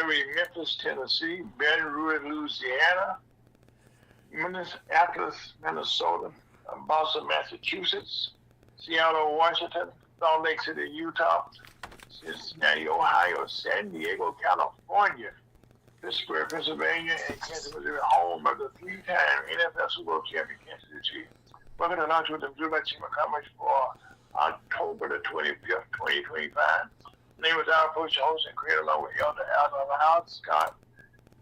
Berry, Memphis, Tennessee, Baton Rouge, Louisiana, Minneapolis, Minnesota, Boston, Massachusetts, Seattle, Washington, Salt Lake City, Utah, Cincinnati, Ohio, San Diego, California, Pittsburgh, Pennsylvania, and Kansas, Missouri, home of the three-time NFL Super Bowl champion Kansas City Chiefs. We're going to launch with the Blue Light Team Conference for October the 25th, 2025. Name is our approach host and creator along with Elder Allen Scott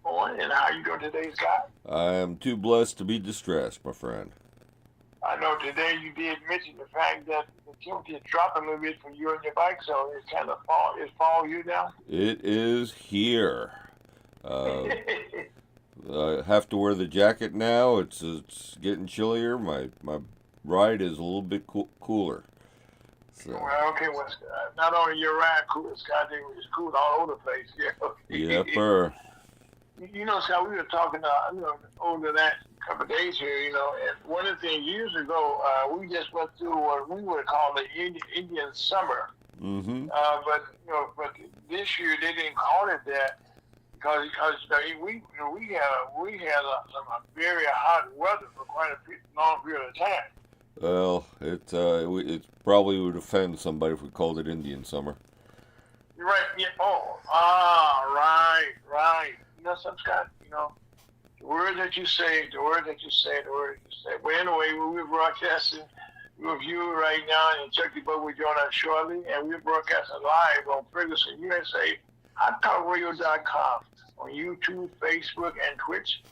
Bowen. And how you doing today, Scott? I am too blessed to be distressed, my friend. I know today you did mention the fact that the temperature dropped a little bit for you and your bike, so it's kind of fall. It's fall here now? It is here. I have to wear the jacket now. It's getting chillier. My ride is a little bit cooler. So. Well, okay. Well, not only your ride cool, Scott, it's cool all over the place. Yeah. Yepper. You know, Scott, we were talking over that couple of days here. You know, and one of the things years ago, we just went through what we would call the Indian summer. Mm-hmm. But this year they didn't call it that. Because we had some very hot weather for quite a long period of time. Well, it probably would offend somebody if we called it Indian summer. Right. Yeah. Oh. Right. You know, sometimes the word that you say. But anyway, we're broadcasting with you right now, and Chucky Bug will join us shortly, and we're broadcasting live on Ferguson USA, HotTalkRadio.com. on YouTube, Facebook, and Twitch.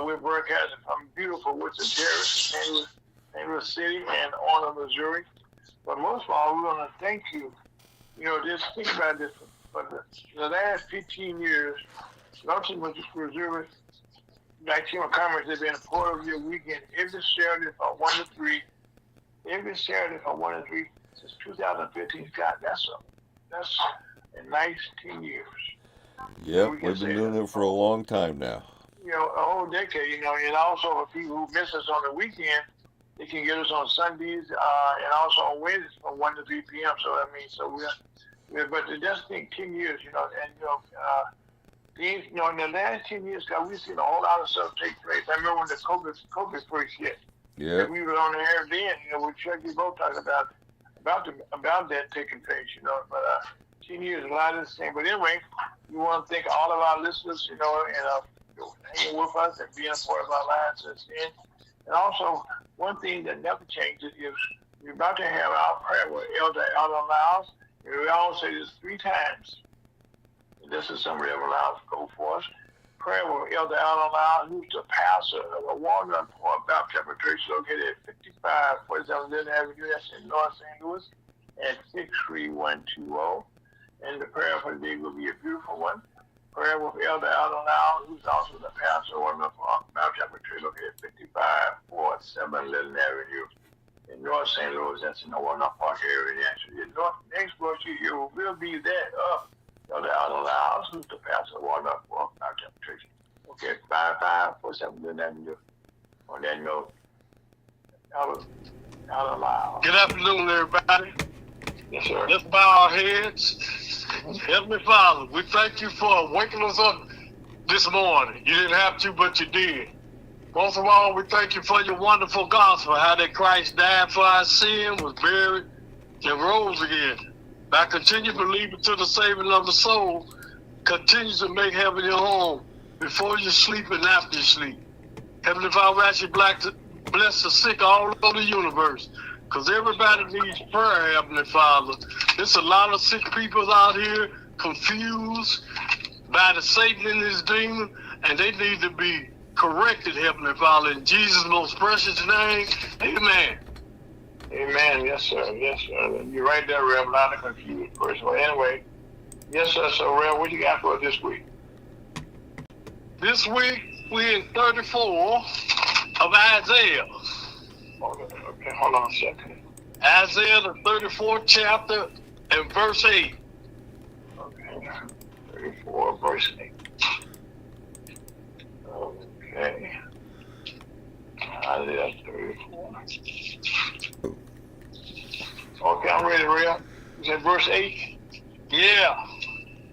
We're broadcasting from beautiful Woodson Terrace in St. Louis City and Orland, Missouri. But most of all, we want to thank you. You know, just think about this. For the last 15 years, Lawson, Missouri, Black Team of Commerce has been a part of your weekend every Saturday from 1 to 3. Every Saturday from 1 to 3 since 2015. God, that's a nice 10 years. Yep, we've been doing it for a long time now. You know, a whole decade, and also for people who miss us on the weekend, they can get us on Sundays and also on Wednesdays from 1 to 3 p.m. So we're but just think 10 years, things, in the last 10 years, we've seen a whole lot of stuff take place. I remember when the COVID first hit. Yeah. We were on the air then, with Chucky both talking about that taking place, but 10 years, a lot of this thing. But anyway, we want to thank all of our listeners, and hanging with us and being a part of our lives since then. And also, one thing that never changes is we're about to have our prayer with Elder Allen Lyles. And we all say this 3 times. And this is somebody that will allow us to go for us. Prayer with Elder Allen Lyles, who's the pastor of the Walnut Park Baptist Church located at 5547 Lynn Avenue, that's in North St. Louis, at 63120. And the prayer for the day will be a beautiful one. Prayer with Elder Allen Lyles, who's also the pastor of the Baptist Church located at 5547 Lynn Avenue in North St. Louis. That's in the Walnut Park area. Actually, the next verse you hear will be that of Elder Allen Lyles, who's the pastor of Walnut Park Baptist Church. Okay, 5547 Lynn Avenue. On that note, Allen Lyles. Good afternoon, everybody. Yes, sir. Let's bow our heads. Heavenly Father, we thank you for waking us up this morning. You didn't have to, but you did. Most of all, we thank you for your wonderful gospel, how that Christ died for our sin, was buried, and rose again. Now continue believing to the saving of the soul. Continue to make heaven your home before you sleep and after you sleep. Heavenly Father, we ask you bless the sick all over the universe. Because everybody needs prayer, Heavenly Father. There's a lot of sick people out here confused by the Satan and his demon, and they need to be corrected, Heavenly Father. In Jesus' most precious name, amen. Amen. Yes, sir. Yes, sir. You're right there, Rev. A lot of confused person. Well, anyway, yes, sir. So, Rev, what you got for us this week? This week, we're in 34 of Isaiah. Okay, hold on a second. Isaiah, the 34th chapter, and verse 8. Okay, 34, verse 8. Okay. Isaiah 34. Okay, I'm ready, Real. You said verse 8? Yeah.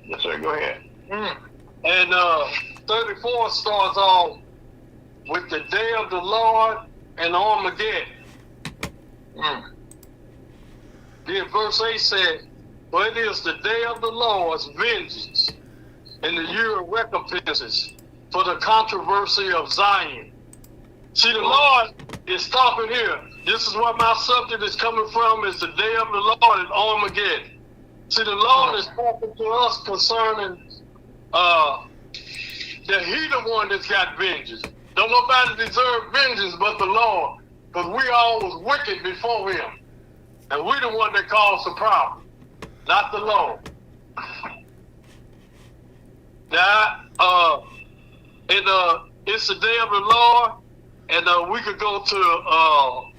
Yes, sir, go ahead. And 34 starts off with the day of the Lord and Armageddon. Then verse 8 said, "For it is the day of the Lord's vengeance and the year of recompenses for the controversy of Zion." See, the Lord is stopping here. This is what my subject is coming from, is the day of the Lord and Armageddon. See, the Lord is talking to us concerning that He the one that's got vengeance. Don't nobody deserve vengeance but the Lord, because we all was wicked before Him. And we the one that caused the problem, not the Lord. Now, it's the day of the Lord, and we could go to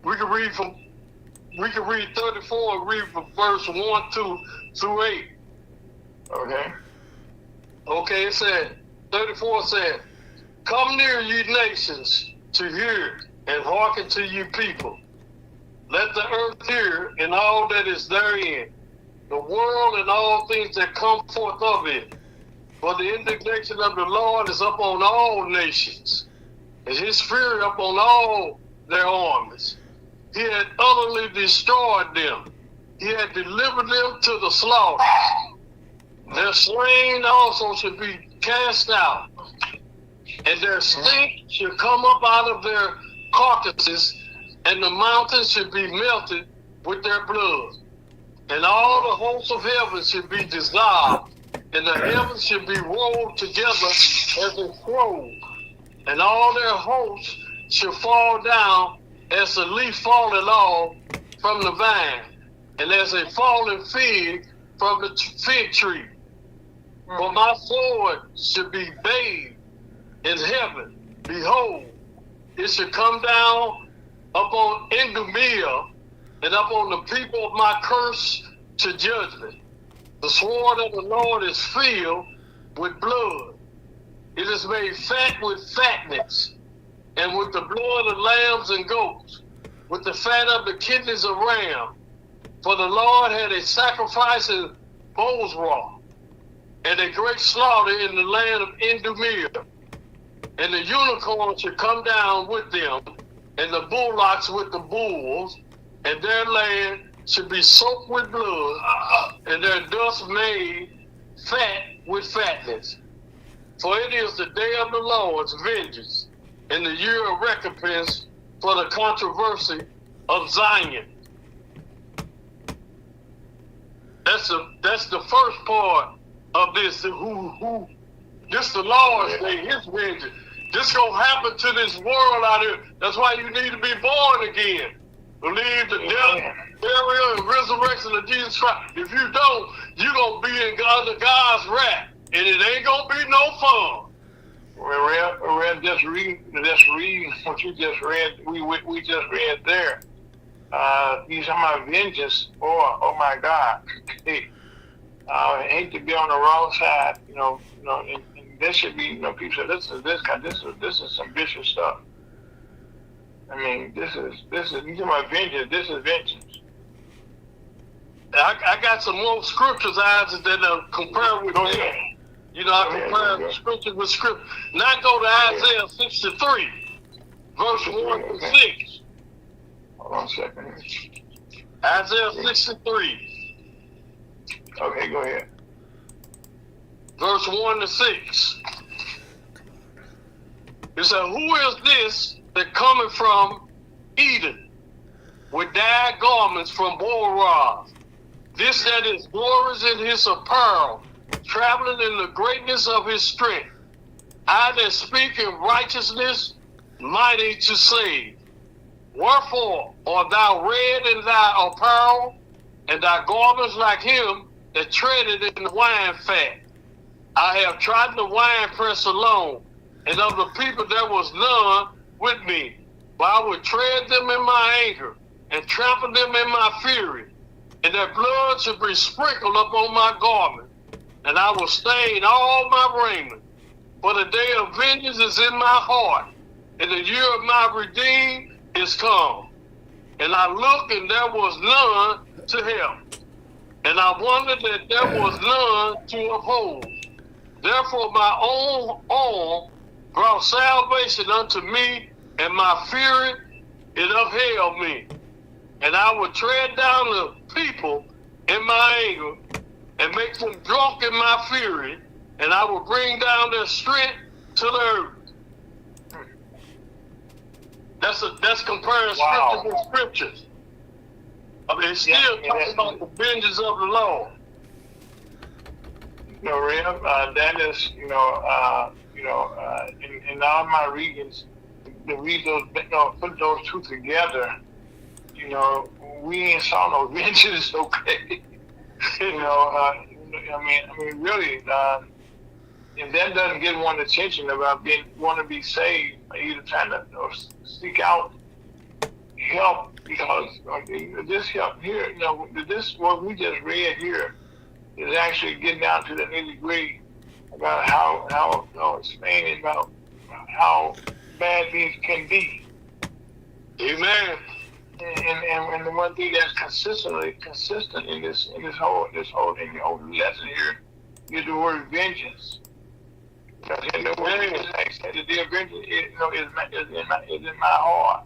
we can read 34 and read from verse 1 through 8. Okay. Okay, it said, 34 said, "Come near, ye nations, to hear, and hearken to you people. Let the earth hear, and all that is therein, the world and all things that come forth of it. For the indignation of the Lord is upon all nations, and His fury upon all their armies. He had utterly destroyed them. He had delivered them to the slaughter. Their slain also should be cast out, and their stink should come up out of their carcasses, and the mountains should be melted with their blood. And all the hosts of heaven should be dissolved, and the heavens should be rolled together as a scroll, and all their hosts should fall down as the leaf falling off from the vine, and as a falling fig from the fig tree. For my sword should be bathed in heaven. Behold, it should come down upon Idumea and upon the people of my curse to judgment. The sword of the Lord is filled with blood. It is made fat with fatness, and with the blood of lambs and goats, with the fat of the kidneys of ram. For the Lord had a sacrifice in Bozrah, and a great slaughter in the land of Idumea. And the unicorn should come down with them, and the bullocks with the bulls, and their land should be soaked with blood, and their dust made fat with fatness. For it is the day of the Lord's vengeance, and the year of recompense for the controversy of Zion. That's the first part of this. This the Lord's day, His vengeance. This gonna happen to this world out here. That's why you need to be born again. Believe the death, burial, and resurrection of Jesus Christ. If you don't, you're gonna be under God's wrath, and it ain't gonna be no fun. We're just reading what you just read. We just read there. You talking about vengeance? Oh my God! I hate to be on the wrong side, and this should be, people say this is some vicious stuff. I mean, this is you talking about vengeance? This is vengeance. I got some more scriptures that compare with that. I compare scripture with scripture. Now go to Isaiah 63, verse 1 to 6. Hold on a second. Isaiah 63. Okay, go ahead. Verse 1 to 6. It said, "Who is this that cometh from Eden with dyed garments from Boraz? This that is glorious in his apparel, traveling in the greatness of his strength. I that speak in righteousness, mighty to save. Wherefore art thou red in thy apparel, and thy garments like him that treaded in the wine fat? I have trodden the winepress alone, and of the people there was none with me. But I would tread them in my anger, and trample them in my fury, and their blood should be sprinkled upon my garment, and I will stain all my raiment. For the day of vengeance is in my heart, and the year of my redeemed is come. And I looked, and there was none to help. and I wondered that there was none to uphold. Therefore my own arm brought salvation unto me, and my fury it upheld me. And I would tread down the people in my anger, and make them drunk in my fury, and I will bring down their strength to the earth. That's comparing scriptures with scriptures. I mean, it's still talking about the vengeance of the Lord. Rev, that is, in all my readings, to read those, put those two together, we ain't saw no vengeance, okay? Really, if that doesn't get one's attention about want to be saved, either trying to seek out help, because this help here, this what we just read here is actually getting down to the nitty-gritty about how explaining about how bad things can be. Amen. And the one thing that's consistent in this whole lesson here is the word vengeance. And the word vengeance, like I said, the day of vengeance is in my heart,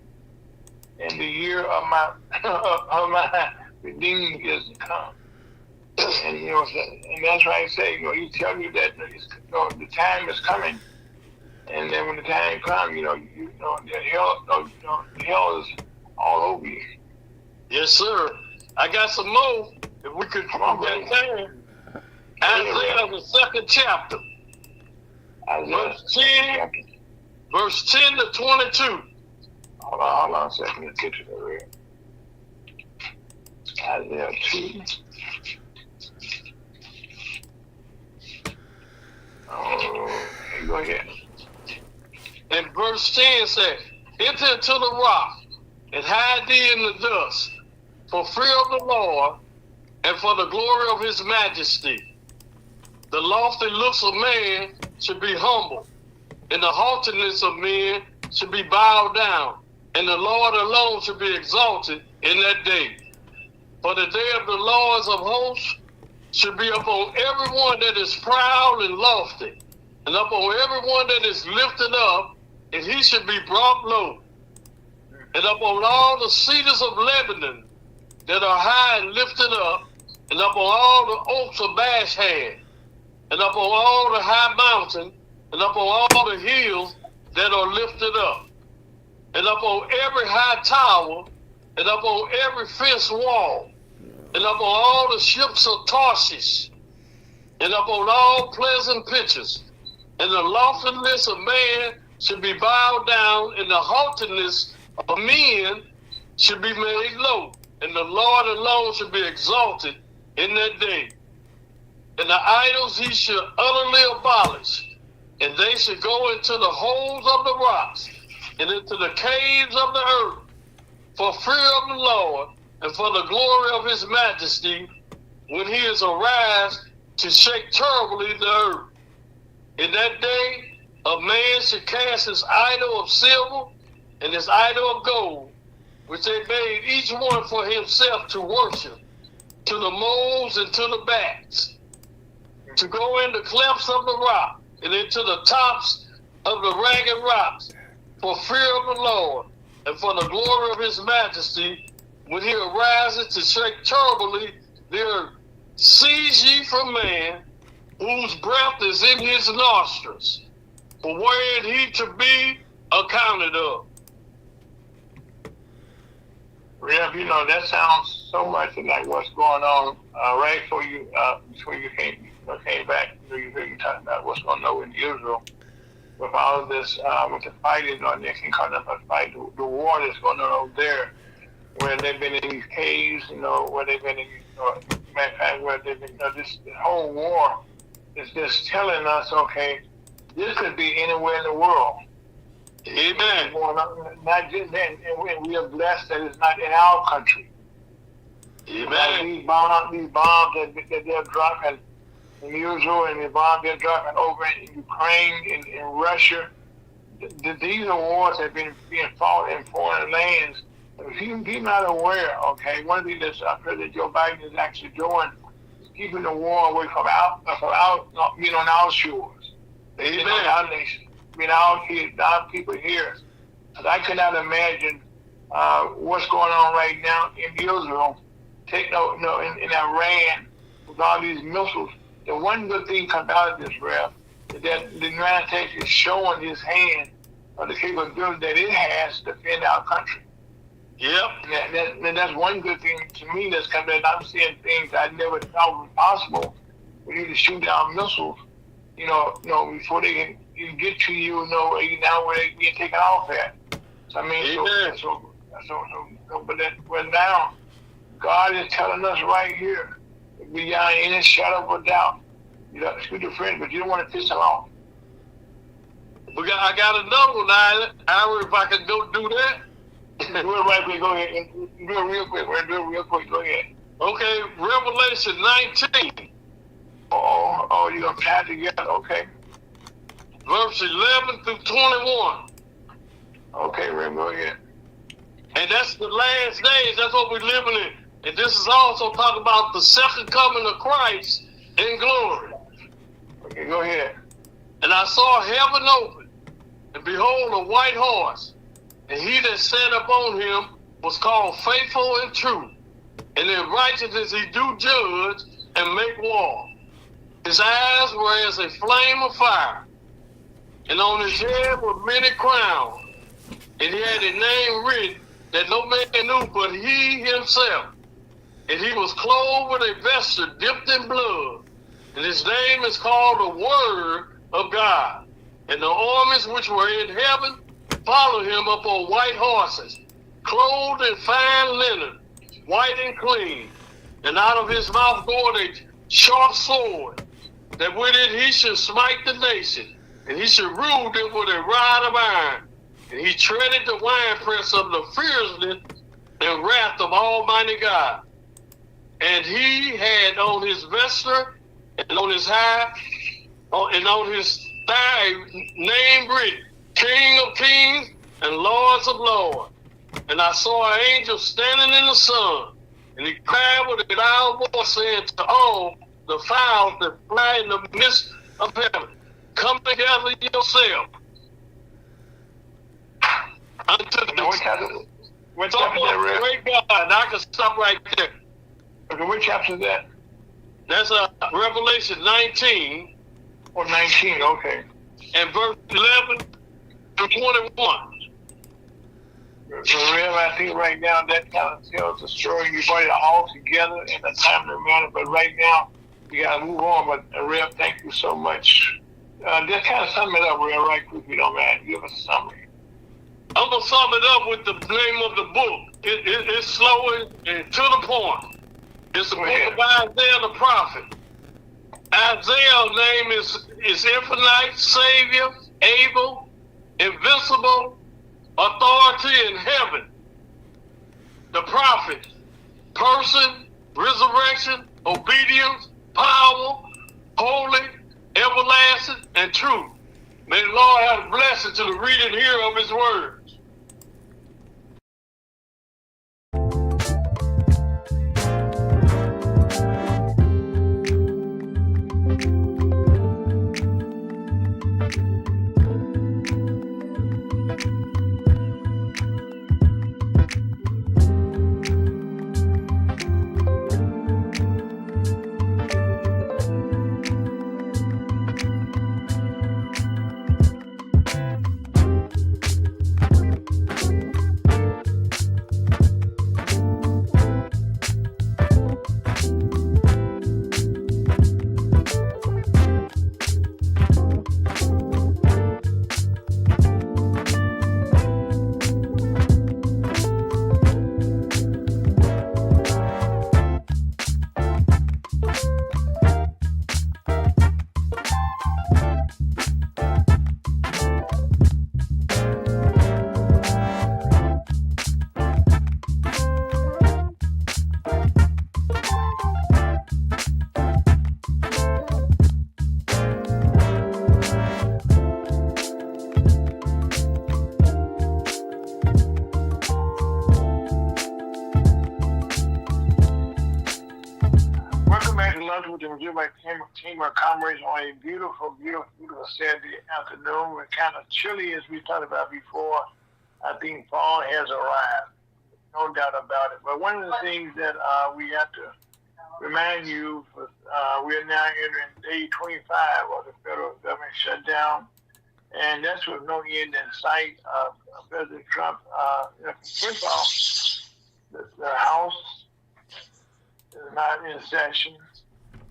and the year of my redeeming is to come. And and that's why I say, he tell you that the time is coming, and then when the time comes, the hell is all over you. Yes, sir. I got some more. If we could come on that time. Isaiah, the 2nd chapter. Verse 10 to 22. Hold on a second. Let's get to the real. Isaiah 2. Go ahead. And verse 10 says, enter into the rock, and hide thee in the dust, for fear of the Lord, and for the glory of his majesty. The lofty looks of man should be humble, and the haughtiness of men should be bowed down, and the Lord alone should be exalted in that day. For the day of the Lords of hosts should be upon everyone that is proud and lofty, and upon everyone that is lifted up, and he should be brought low. And upon all the cedars of Lebanon that are high and lifted up, and upon all the oaks of Bashan, and upon all the high mountains, and upon all the hills that are lifted up, and upon every high tower, and upon every fenced wall, and upon all the ships of Tarshish, and upon all pleasant pitches, and the loftiness of man should be bowed down, and the haughtiness of men should be made low, and the Lord alone should be exalted in that day. And the idols he should utterly abolish, and they should go into the holes of the rocks, and into the caves of the earth, for fear of the Lord, and for the glory of his majesty, when he is arise to shake terribly the earth. In that day, a man should cast his idol of silver and his idol of gold, which they made each one for himself to worship, to the moles and to the bats, to go in the clefts of the rock, and into the tops of the ragged rocks, for fear of the Lord, and for the glory of his majesty, when he arises to shake terribly the earth. Cease ye from man, whose breath is in his nostrils, for wherein he to be accounted of. Rev, that sounds so much like what's going on right before you came back. You heard you talking about what's going on in Israel with all of this, with the fighting, they can call it a fight, the war that's going on over there, where they've been in these caves, where they've been in, matter of fact, where they've been, this whole war is just telling us, okay, this could be anywhere in the world. Amen. Not just then, and we are blessed that it's not in our country. Amen. Like these bombs that they're dropping in Israel, and the bombs they're dropping over in Ukraine, in Russia. These are wars that have been being fought in foreign lands. If you're not aware, okay, one of the things that President Joe Biden is actually doing keeping the war away from our being on our shores, being on our nation, being our kids, our people here. And I cannot imagine what's going on right now in Israel, in Iran with all these missiles. The one good thing comes out of this, Rev, is that the United States is showing his hand of the capability that it has to defend our country. Yep. And that's one good thing to me that's coming out. I'm seeing things I never thought was possible for you to shoot down missiles, before they can get to you, now where they get taken off at. So I mean, but now God is telling us right here, beyond any shadow of a doubt, shoot your friend, but you don't want to piss them off. I got another one, Ira, if I could go do that. Do it right quick, go ahead. Do it real quick, man. Do it real quick, go ahead. Okay, Revelation 19. Oh, you're going to tie it together, okay. Verse 11 through 21. Okay, Rim, go ahead. And that's the last days. That's what we're living in. And this is also talking about the second coming of Christ in glory. Okay, go ahead. And I saw heaven open, and behold, a white horse. And he that sat upon him was called Faithful and True. And in righteousness he do judge and make war. His eyes were as a flame of fire. And on his head were many crowns. And he had a name written that no man knew but he himself. And he was clothed with a vesture dipped in blood. And his name is called the Word of God. And the armies which were in heaven followed him up on white horses, clothed in fine linen, white and clean. And out of his mouth goeth a sharp sword, that with it he should smite the nation, and he should rule them with a rod of iron. And he treaded the winepress of the fierceness and wrath of Almighty God. And he had on his vesture and on his and on his thigh name written, King of Kings and Lords of Lords. And I saw an angel standing in the sun, and he cried with a loud voice, saying to all the fowls that fly in the midst of heaven, come together yourself unto the What chapter is that, great God. And I can stop right there. Okay, what chapter is that? That's Revelation 19. Or 19, okay. And verse 11 to 21. Rev, I think right now that kind of tells the story. You brought it all together in a timely manner, but right now you got to move on. But Rev, thank you so much. Just kind of sum it up, Rev, right quick, if you don't mind. Give us a summary. I'm going to sum it up with the name of the book. It's slow and to the point. It's the book of Isaiah the prophet. Isaiah's name is infinite, Savior, able, invincible, authority in heaven. The prophet, person, resurrection, obedience, power, holy, everlasting, and true. May the Lord have a blessing to the reader and hearer of his word. with the Missouri Chamber of Commerce on a beautiful, beautiful, beautiful Saturday afternoon. We're kind of chilly, as we talked about before. I think fall has arrived, no doubt about it. But one of the things that we have to remind you, we're now entering day 25 of the federal government shutdown, and that's with no end in sight. President Trump, first of all, the House is not in session.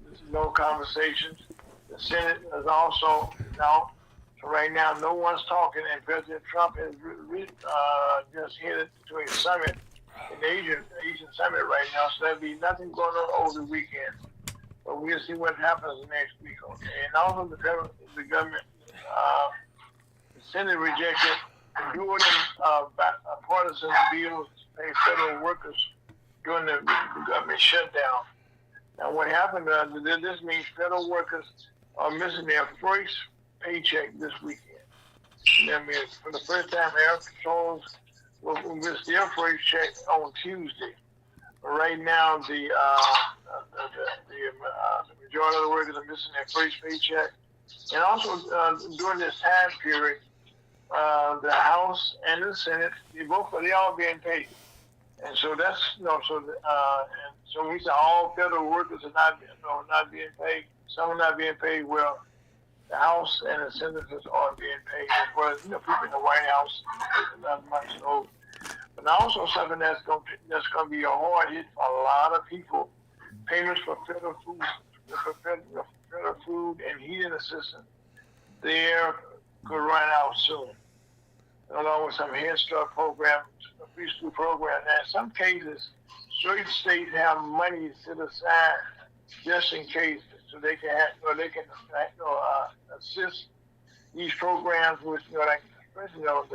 There's no conversations. The Senate is also out. So right now, no one's talking, and President Trump has just headed to a summit, an Asian summit right now. So there'll be nothing going on over the weekend. But we'll see what happens next week. Okay, and also the government, the Senate rejected doing partisan bills to pay federal workers during the government shutdown. Now, what happened? This means federal workers are missing their first paycheck this weekend. That means for the first time, air patrols will miss their first check on Tuesday. But right now, the majority of the workers are missing their first paycheck. And also during this time period, the House and the Senate, they all being paid. And so that's and so we say all federal workers are not being paid. Some are not being paid. Well, the House and the senators are being paid, as well as people in the White House, not much. So, but also something that's going to be a hard hit for a lot of people. Payments for federal food and heating assistance, they're could run out soon, along with some Head Start programs, preschool programs. And in some cases, certain states have money set aside just in case, so they can assist these programs with like especially the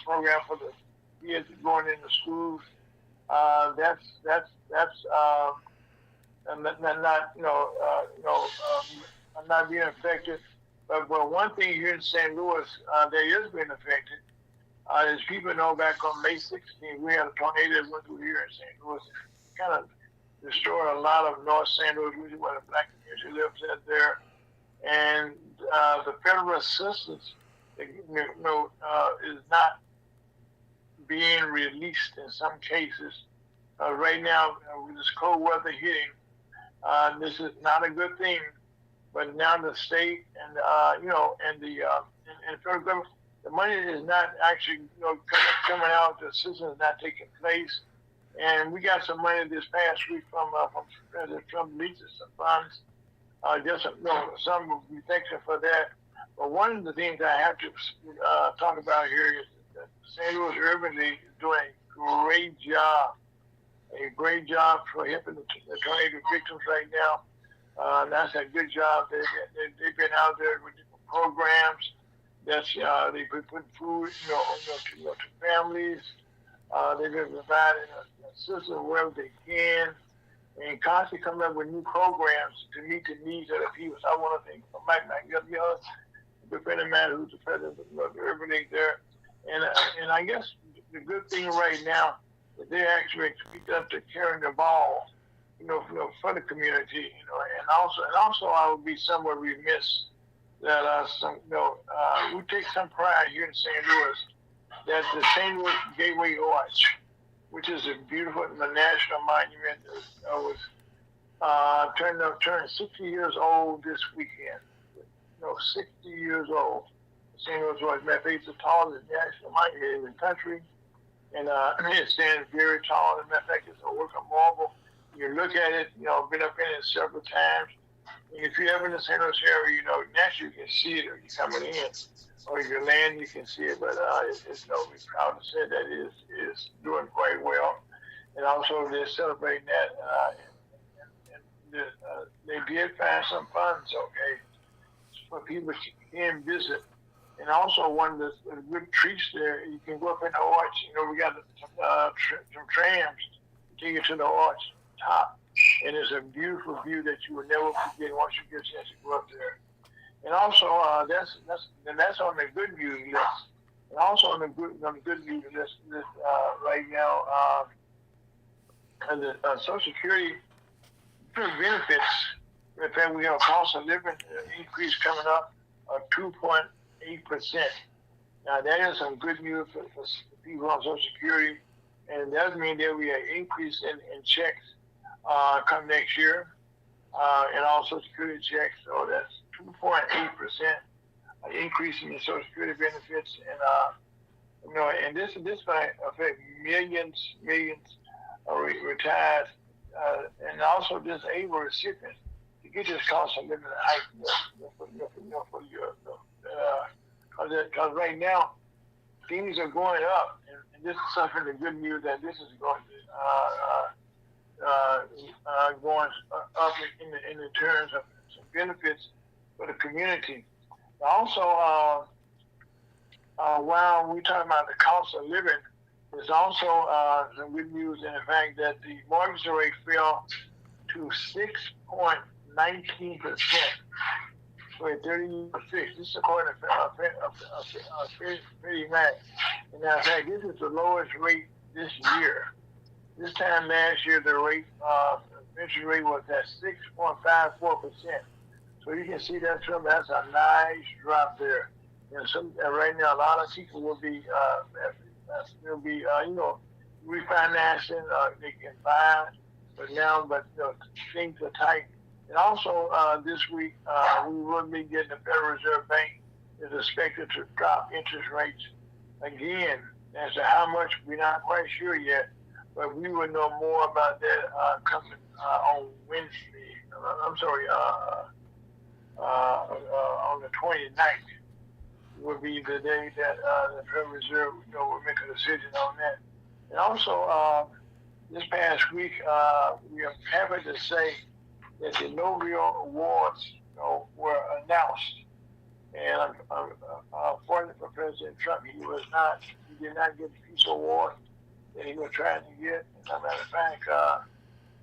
program for the kids going into schools. Not being affected. But one thing here in St. Louis, there is being affected. As people know, back on May 16th, we had a tornado that went through here in St. Louis. It kind of destroyed a lot of North St. Louis, which is where the black community lives out there. And the federal assistance, is not being released in some cases. Right now, with this cold weather hitting, this is not a good thing. But now the state and federal government, the money is not actually coming out. The assistance is not taking place. And we got some money this past week from President Trump releases some funds. Some will be thankful for that. But one of the things I have to talk about here is that St. Louis Urban League is doing a great job for helping the tornado victims right now. That's a good job. They've been out there with different programs. They've been putting food, to families. They've been providing assistance wherever they can, and constantly coming up with new programs to meet the needs of the people. So I want to thank Mike McGill, the friend of mine who's the president of the Urban League there. And I guess the good thing right now is they're actually picked up to carrying the ball, for the community, and also I would be somewhat remiss that we take some pride here in St. Louis that the St. Louis Gateway Arch, which is a beautiful national monument, was turned 60 years old this weekend. 60 years old. St. Louis Arch, it's the tallest national monument in the country, and it stands very tall. As a matter of fact, it's a work of marble. You look at it, been up in it several times. And if you're ever in the St. Louis area, naturally you can see it, or you're coming in, or if you land, you can see it. But we're proud to say that it is doing quite well. And also they're celebrating that. They did find some funds, for people to can visit. And also one of the good treats there, you can go up in the arch. We got some trams to take you to the arch top, and it's a beautiful view that you will never forget once you get a chance to go up there. And also, that's on the good news list. And also on the good news list right now, the Social Security benefits In fact, we have a cost of living increase coming up of 2.8%. Now, that is some good news for people on Social Security, and it does mean there will be an increase in checks come next year, and all Social Security checks. So that's 2.8% increase in the Social Security benefits, and and this might affect millions of retired and also disabled recipients to get this cost of living hike for you. Because right now things are going up, and this is something the good news that this is going going up in the terms of some benefits for the community. Also, while we talk about the cost of living, there's also some good news in the fact that the mortgage rate fell to 6.19% for a 30-year fix. This is according to Freddie Mac. And in fact, this is the lowest rate this year. This time last year, the rate, interest rate was at 6.54%. So you can see that's a nice drop there. And right now, a lot of people will be refinancing. They can buy, but things are tight. And also this week, we will be getting the Federal Reserve Bank is expected to drop interest rates again. As to how much, we're not quite sure yet, but we will know more about that coming on Wednesday. I'm sorry, on the 29th will be the day that the Federal Reserve will make a decision on that. And also, this past week, we are happy to say that the Nobel Awards were announced. And unfortunately for President Trump, he did not get the Peace Award that he was trying to get. As a matter of fact,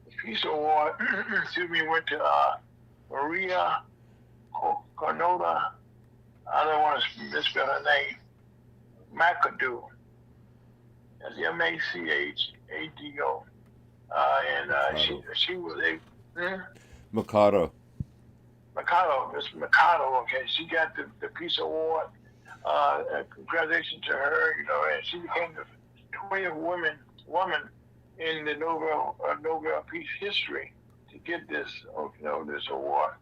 the Peace Award, went to Maria Cornoda. I don't want to misspell her name. McAdoo. That's MACHADO. And she was a Mikado. Miss Mikado, okay. She got the Peace Award. Congratulations to her, and she became the 20th woman in the Nobel Peace history to get this award.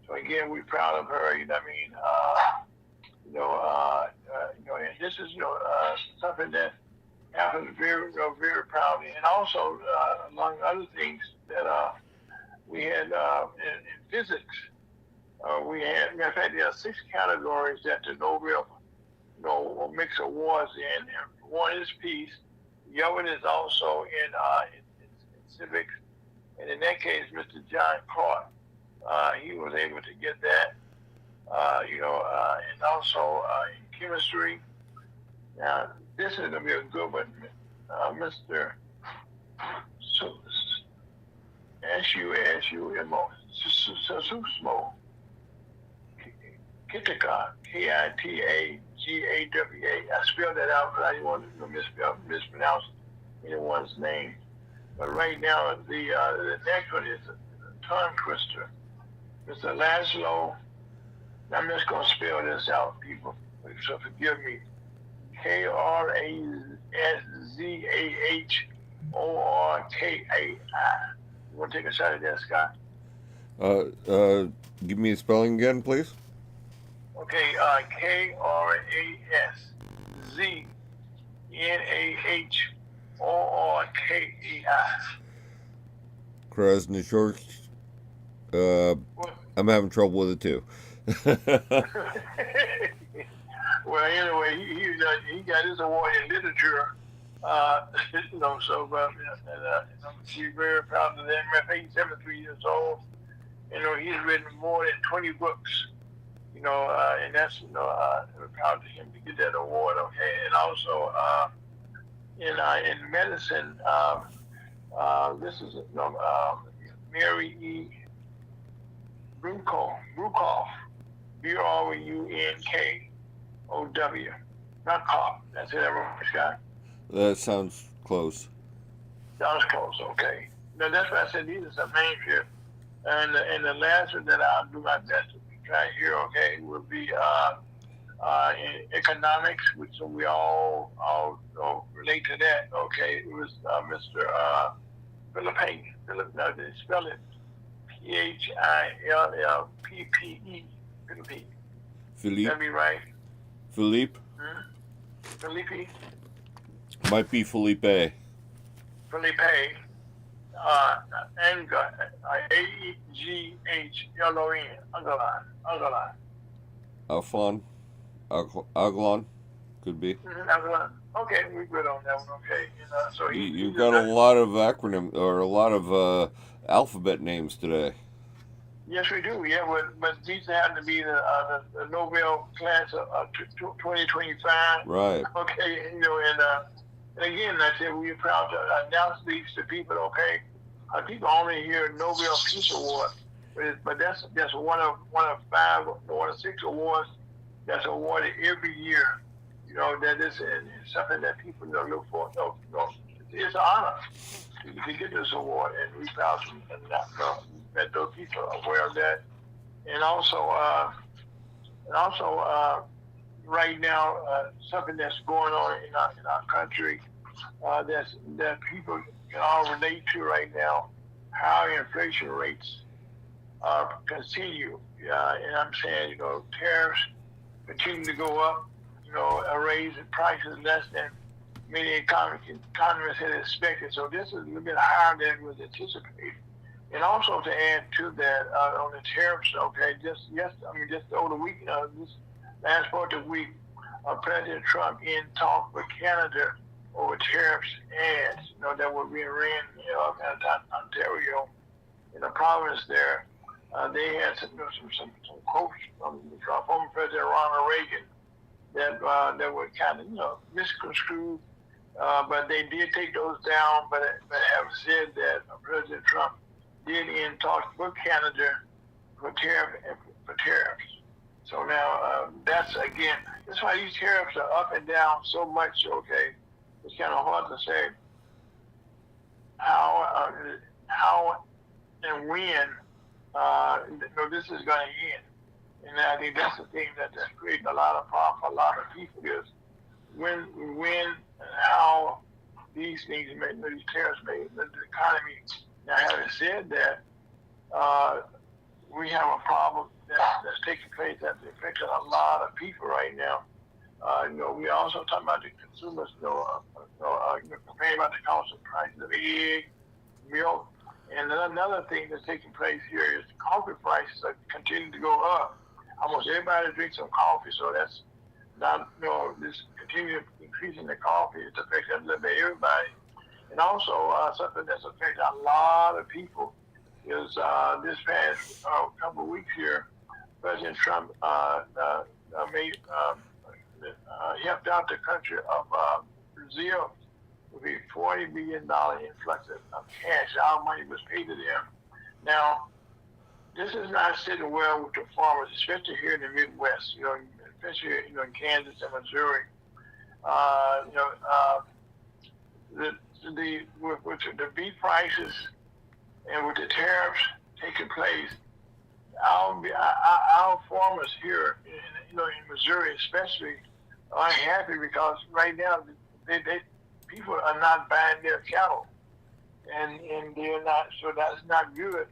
So again, we're proud of her. And this is something that happens very very proudly. And also, among other things that we had in physics. We had, in fact, there are 6 categories that the Nobel, mix awards in. And one is peace. The other one is also in civics. And in that case, Mr. John Clark, he was able to get that. And also in chemistry. Now, this is going to be a good one. Mr. S-U-S-U-M-O, Susmo. Kitagawa, Kitagawa. I spelled that out, but I didn't want to mispronounce anyone's name. But right now, the next one is a tongue twister. Mr. Laszlo, I'm just going to spell this out, people, so forgive me. Krazahorkai. You want to take a shot at that, Scott? Give me the spelling again, please. Okay, Krazahorkai. Krasnahorkai. I'm having trouble with it too. Well, anyway, he got his award in literature. He's very proud of that. He's 73 years old. He's written more than 20 books. And that's, we're proud of him to get that award, okay? And also, in medicine, this is, Mary E. Brunkow, Brunkow, not Cough. That's it, everyone, Scott. That sounds close. Sounds close, okay. Now, that's why I said these are some names here And the last one that I'll do my best to try here, okay, will be in economics, which we all relate to that. Okay, it was Mr. Philippe. Philip, no, they spell it Phillppe. Philippe. Philippe. That be right? Philippe. Hmm? Philippe. Might be Felipe. Philippe. Aeglon. Agalon. Alphon. Aglon. Could be. Agalon. Okay, we're good on that one. Okay, so You've got a lot of acronym or a lot of alphabet names today. Yes, we do. Yeah, but these happen to be the Nobel class of 2025. Right. Okay, and again, I said we're proud to announce these to people. Okay, people only hear Nobel Peace Award, but that's one of 5, one of 6 awards that's awarded every year. That is something that people look for. It's an honor to get this award, and we proud to let those people aware of that. And also, right now, something that's going on in our country that people can all relate to right now, how inflation rates continue. And I'm saying, tariffs continue to go up. A raise in prices less than many economists had expected. So this is a little bit higher than was anticipated. And also to add to that, on the tariffs, okay, just over the week, this last part of the week, President Trump in talk with Canada over tariffs ads, that were being ran, in Ontario, in the province there. They had some quotes from former President Ronald Reagan that were kind of misconstrued, but they did take those down. But have said that President Trump did in talks with Canada for tariffs. So now that's why these tariffs are up and down so much. Okay, it's kind of hard to say how and when this is going to end. And I think that's the thing that's creating a lot of problems for a lot of people is when and how these things these tariffs made the economy. Now, having said that, we have a problem that's taking place that's affecting a lot of people right now. We also talking about the consumers, complaining about the cost of prices of egg, milk, and another thing that's taking place here is coffee prices are continuing to go up. Almost everybody drinks some coffee, so that's not, this continued increasing the coffee. It's affecting a little bit everybody. And also, something that's affected a lot of people is this past couple of weeks here, President Trump helped out the country of Brazil with a $40 billion influx of cash. Our money was paid to them. Now, this is not sitting well with the farmers, especially here in the Midwest, especially in Kansas and Missouri. With the beef prices and with the tariffs taking place, our farmers here in Missouri especially are unhappy because right now people are not buying their cattle, and they're not, so that's not good.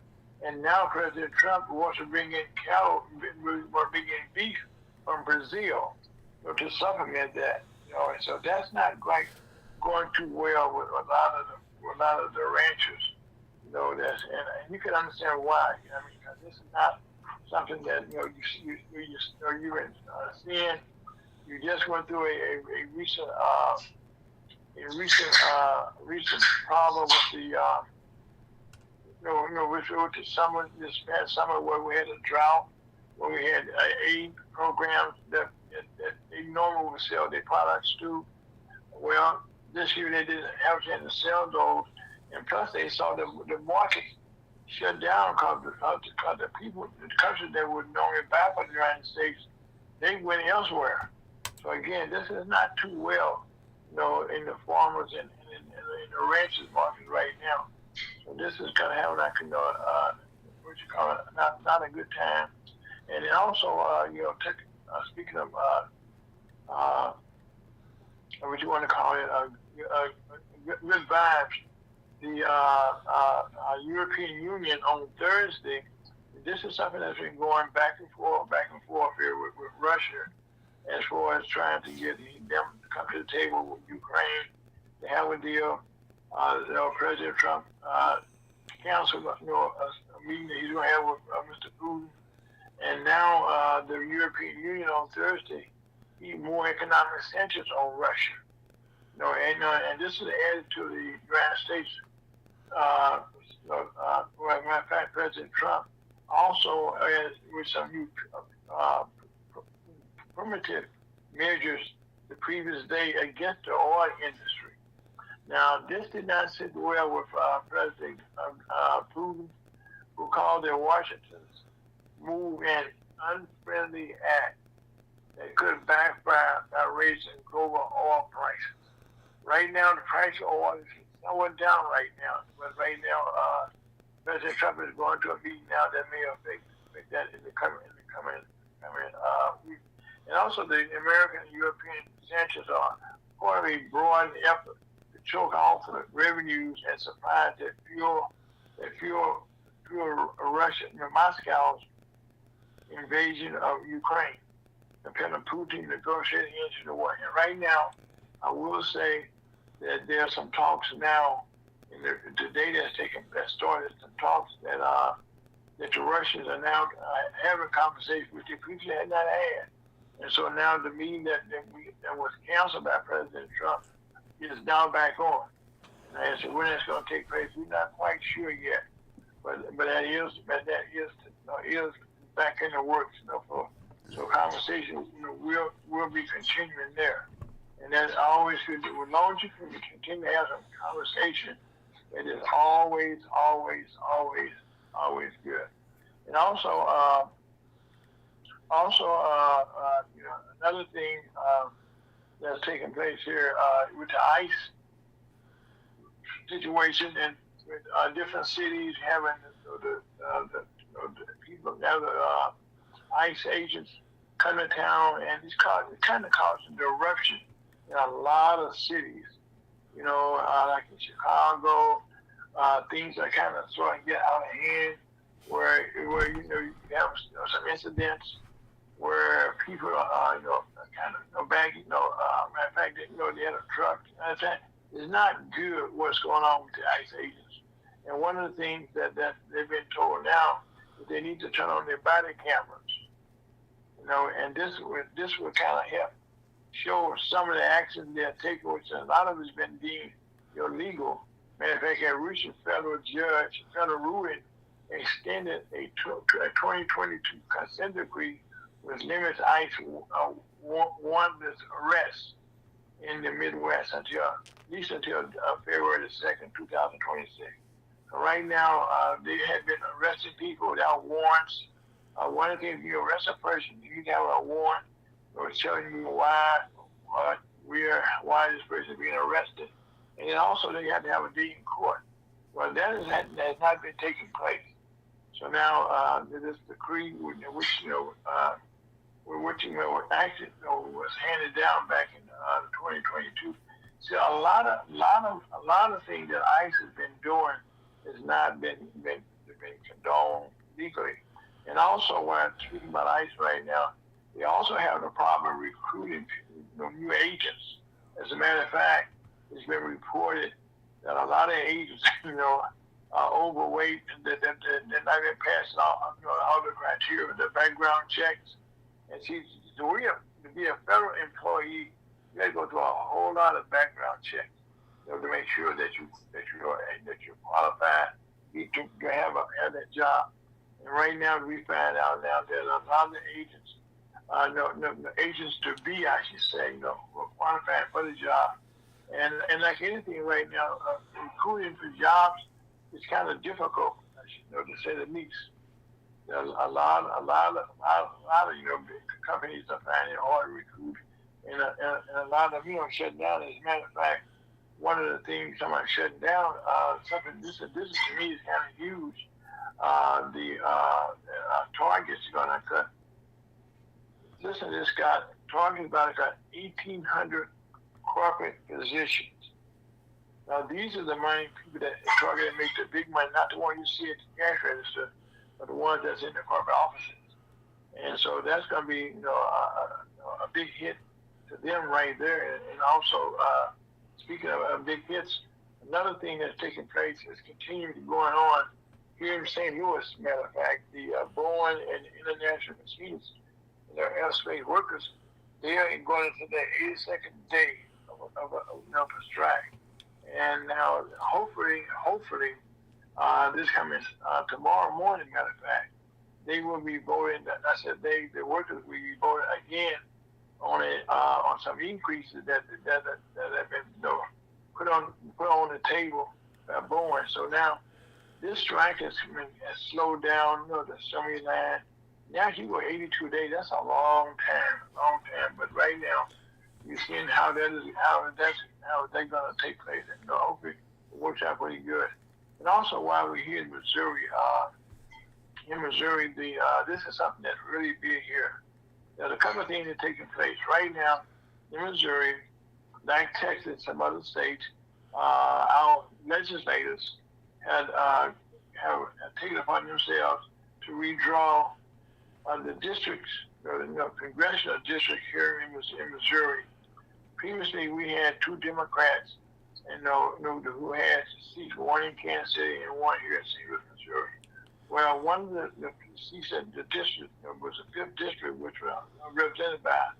And now President Trump wants to bring in cattle, or bring in beef from Brazil, to supplement that. And so that's not going too well with a lot of the ranchers. And you can understand why. Because this is not something that you're seeing. You just went through a recent problem with the. With the summer, this past summer, where we had a drought, where we had aid programs that they normally would sell their products to. Well, this year they didn't have a chance to sell those, and plus they saw the market shut down because the people, the countries that would normally buy from the United States, they went elsewhere. So again, this is not too well, in the farmers and in the ranchers market right now. So this is kind of how we're not a good time. And then also, speaking of uh, what you want to call it, good vibes. The European Union on Thursday. This is something that's been going back and forth here with Russia, as far as trying to get them to come to the table with Ukraine to have a deal. President Trump canceled a meeting that he's going to have with Mr. Putin, and now the European Union on Thursday eat more economic sanctions on Russia. And this is added to the United States. Matter of fact, President Trump also with some new primitive measures the previous day against the oil industry. Now, this did not sit well with President Putin, who called the Washington's move an unfriendly act that could backfire by raising global oil prices. Right now, the price of oil is somewhat down right now, but right now, President Trump is going to a meeting now that may affect that in the coming week. And also, the American and European sanctions are part of a broad effort to choke off the revenues and supplies that fuel Moscow's invasion of Ukraine, depending on Putin negotiating into the war. And right now, I will say that there are some talks now. Today that started some talks that the Russians are now having conversations which they previously had not had. And so now the meeting that was canceled by President Trump is now back on. And so when it's going to take place, we're not quite sure yet. But that is back in the works. So conversation will be continuing there. And that's always good. As long as you can continue to have some conversation, it is always good. And also, another thing that's taking place here with the ICE situation, and with different cities having the people, the ICE agents come to town, and it kind of causing disruption in a lot of cities. Like in Chicago, things are kind of sort of get out of hand, where you have some incidents where people kind of bagging. Matter of fact, they had a truck. It's not good what's going on with the ICE agents. And one of the things that they've been told now is they need to turn on their body cameras. And this would kind of help show some of the actions they're taking, which a lot of it's been deemed illegal. Matter of fact, a recent federal ruling extended a 2022 consent decree which limits ICE warrantless arrests in the Midwest at least until February 2nd, 2026. So right now, they have been arresting people without warrants. One of the things, if you arrest a person, you have a warrant, or telling you why this person is being arrested. And then also they have to have a day in court. Well, that has not been taking place. So now this decree, which actually was handed down back in 2022. So a lot of things that ICE has been doing has not been condoned legally. And also, when I'm speaking about ICE right now, they also have the problem of recruiting new agents. As a matter of fact, it's been reported that a lot of agents, are overweight and they're not even passing all the criteria, the background checks. And to be a federal employee, you got to go through a whole lot of background checks, to make sure that you're qualified to have that job. And right now, we find out now that a lot of the agents, agents to be, I should say, who are qualified for the job. And like anything right now, recruiting for jobs is kind of difficult, to say the least. There's a lot of big companies are finding it hard to recruit, and a lot of them shutting down. As a matter of fact, one of the things somebody shutting down, this to me is kind of huge. Target's gonna cut. Listen to this guy. Target's about to cut 1,800 corporate positions. Now these are the money people that Target make the big money, not the one you see at the cash register, but the ones that's in the corporate offices. And so that's going to be, a big hit to them right there. And also, speaking of big hits, another thing that's taking place is continuing going on here in St. Louis. Matter of fact, the Boeing and International Machines, their aerospace workers, they are going into their 82nd day of a strike. And now, hopefully, this coming tomorrow morning. Matter of fact, they will be voting. I said the workers will be voting again on some increases that have been put on the table by Boeing. So now this strike has slowed down. The assembly line. Now you go 82 days. That's a long time. But right now, you're seeing how they're going to take place. And hopefully it works out pretty good. And also, while we're here in Missouri, this is something that's really big here. There's a couple of things that are taking place right now in Missouri, like Texas, some other states. Our legislators have taken upon themselves to redraw the districts, congressional districts here in Missouri. Previously, we had two Democrats, who had seats, one in Kansas City and one here in St. Louis, Missouri. Well, one of the seats in the district was the 5th district, which was represented by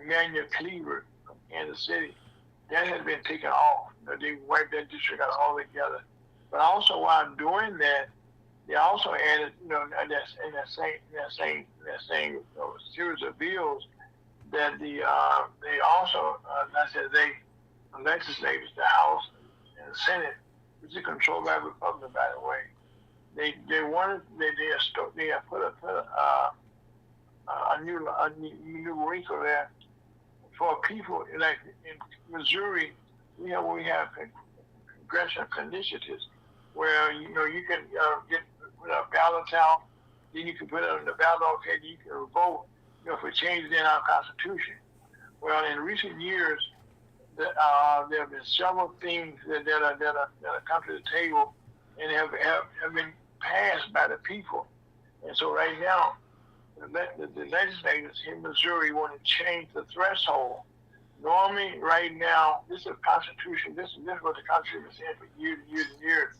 Emmanuel Cleaver from Kansas City. That has been taken off. They wiped that district out altogether. But also, while doing that, they also added, in that same series of bills, that they also, the legislators, the House and the Senate, which is controlled by Republicans, by the way, they have put a new wrinkle there for people like in Missouri. We have congressional initiatives where you can put a ballot out, then you can put it on the ballot. Okay, you can vote for changes in our Constitution. Well, in recent years, there have been several things that have come to the table and have been passed by the people. And so right now, the legislators in Missouri want to change the threshold. Normally, right now, this is a Constitution. This is what the Constitution has said for years and years and years.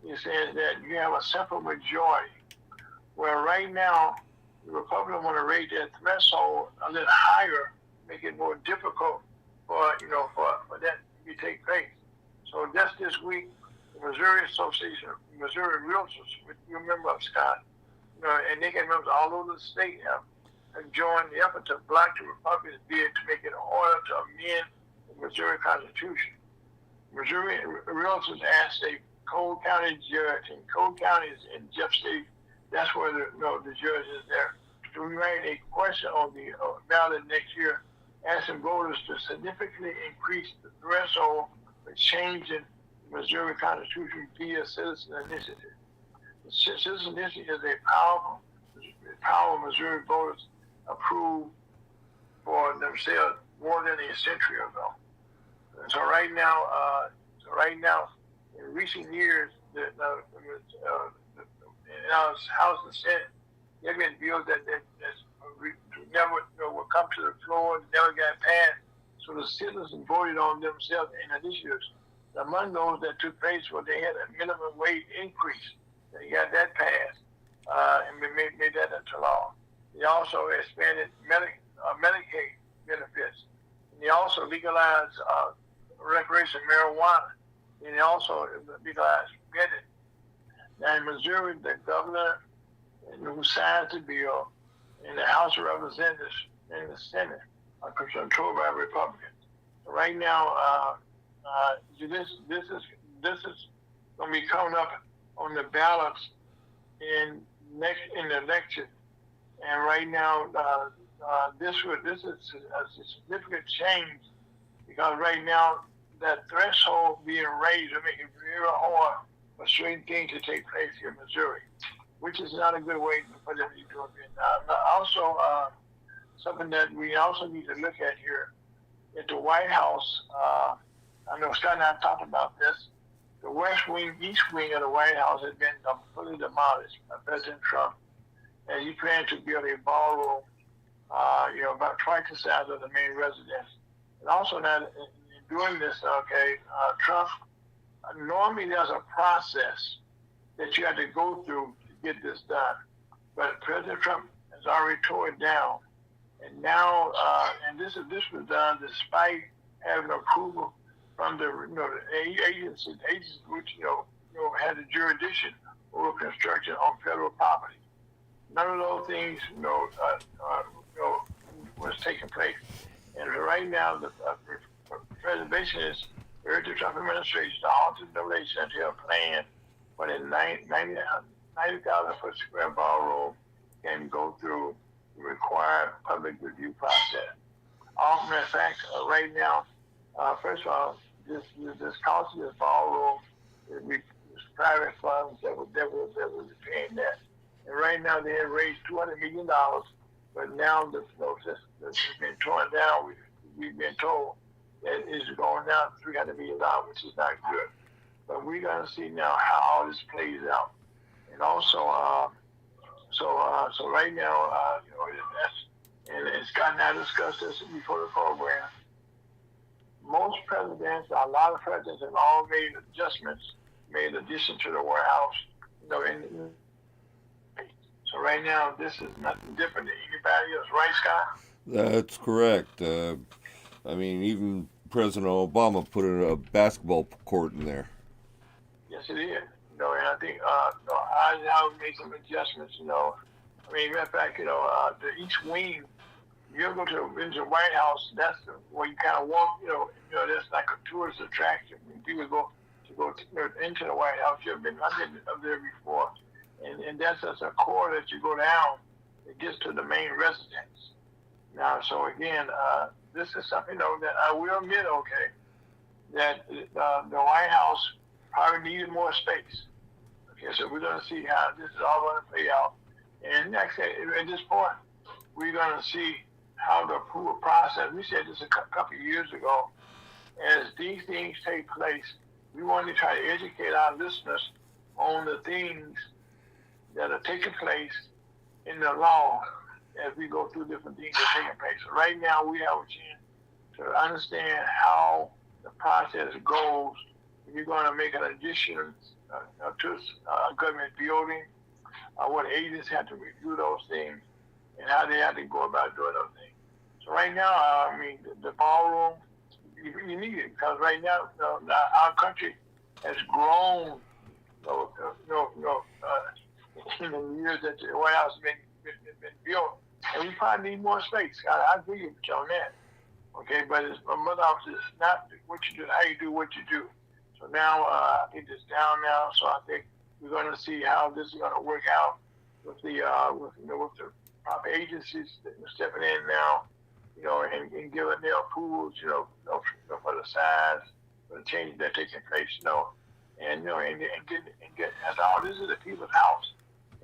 It says that you have a simple majority. Where right now, the Republicans want to raise that threshold a little higher, make it more difficult for that to take place. So just this week, the Missouri Association, Missouri Realtors, which you remember, Scott, and they get members all over the state have joined the effort to block the Republicans' bid to make it harder to amend the Missouri Constitution. Missouri Realtors asked a Cole County judge, and Cole County is in Jeff City. That's where the judge is there, to write a question on the ballot next year, asking voters to significantly increase the threshold for changing the Missouri Constitution via citizen initiative. The citizen initiative is a power Missouri voters approved for themselves more than a century ago. And so right now, in recent years, in our House and Senate, there have been bills that never will come to the floor, never got passed. So the citizens voted on themselves in initiatives. Among those that took place, they had a minimum wage increase. They got that passed and made that into law. They also expanded Medicaid benefits. And they also legalized recreational marijuana. And they also legalized betting. Now in Missouri, the governor who signs the bill and the House of Representatives and the Senate are controlled by Republicans. So right now, this is going to be coming up on the ballots in the election. And right now, this is a significant change because right now that threshold being raised will make it very hard for certain things to take place here in Missouri, which is not a good way for them to be doing it. Also, something that we also need to look at here at the White House. I know Scott and I talked about this. The west wing, east wing of the White House has been completely demolished by President Trump, and he planned to build a ballroom, about twice the size of the main residence. And also now, in doing this, Trump, normally there's a process that you have to go through to get this done, but President Trump has already tore it down, and now, this was done despite having approval from the agencies which had the jurisdiction over construction on federal property. None of those things was taking place, and right now the preservation is urged the Trump administration to halt the demolition until a plan for the 90,000 foot square ballroom can go through the required public review process. Matter of fact, right now, first of all, this cost of this ballroom is private funds that was paying that. And right now they have raised $200 million, but now this has been torn down. We've been told that it's going down $300 million, which is not good. But we're going to see now how all this plays out. And also, so right now, and Scott and I discussed this before the program. Most presidents, a lot of presidents have all made adjustments, made addition to the White House, so right now, this is nothing different than anybody else, right, Scott? That's correct. Even President Obama put a basketball court in there. Yes, it is. And I think I made some adjustments. Matter of fact, the each wing. You ever go into the White House? That's where you kind of walk. That's like a tourist attraction. When people go into the White House, I've been up there before, and that's just a corridor that you go down. It gets to the main residence. Now, so again, this is something that I will admit, that the White House probably needed more space. Okay, so we're going to see how this is all going to play out. And like I said, at this point, we're going to see how the approval process, we said this a couple of years ago, as these things take place, we want to try to educate our listeners on the things that are taking place in the law as we go through different things that are taking place. So right now, we have a chance to understand how the process goes. If you're going to make an addition to a government building, what agents have to review those things, and how they have to go about doing those things. So right now, the ballroom, you need it, because right now, our country has grown, in the years that the White House has been built, and we probably need more space. I agree with you on that. Okay, but my mother office is not what you do, how you do what you do. So now, I think it's down now, so I think we're going to see how this is going to work out with the proper agencies stepping in now, and giving their approvals, for the size, for the changes that are taking place, and get as all this is the people's house,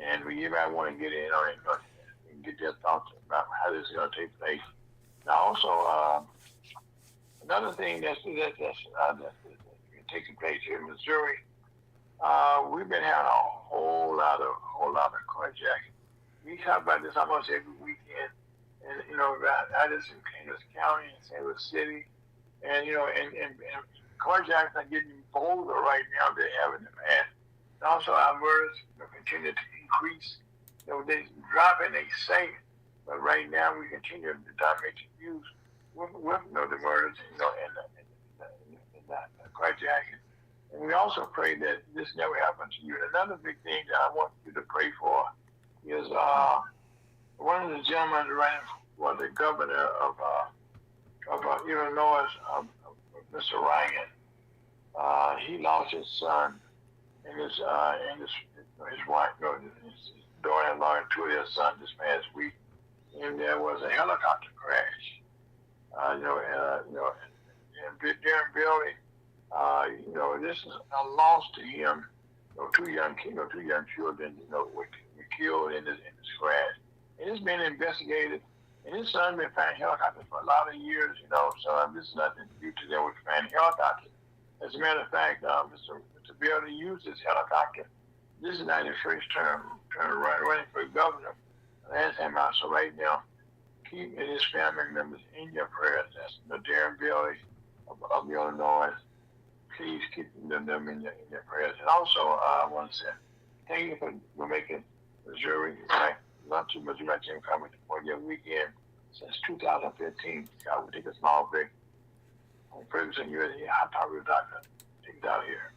and everybody want to get in on it and get their thoughts about how this is going to take place. Now, also, another thing that's taking place here in Missouri. We've been having a whole lot of carjacking. We talk about this almost every weekend, and I just in Kansas County and St. Louis City, and carjacking are getting bolder right now than they have in the past. And also, our murders continue to increase. They drop and they say, but right now we continue to dominate the news with the murders, and the carjacking. And we also pray that this never happens to you. And another big thing that I want you to pray for is one of the gentlemen running for the governor of Illinois, Mr. Ryan. He lost his son and his wife, his daughter-in-law, and two of their sons this past week. And there was a helicopter crash. And during building. This is a loss to him two young kids, two young children, were killed in this crash. And it's been investigated. And his son been finding helicopters for a lot of years, so this is nothing new to them with finding helicopters. As a matter of fact, Mr. Bill used this helicopter. This is not his first term running for governor. Last time out. So right now, keep his family members in your prayers. That's Darren Bailey of Illinois. Please keep them in your prayers. And also, I want to say, thank you for making Missouri not too much. You might think coming for your weekend since 2015. God, we take a small break. On Ferguson, you're the hot topic doctor. Take it out here.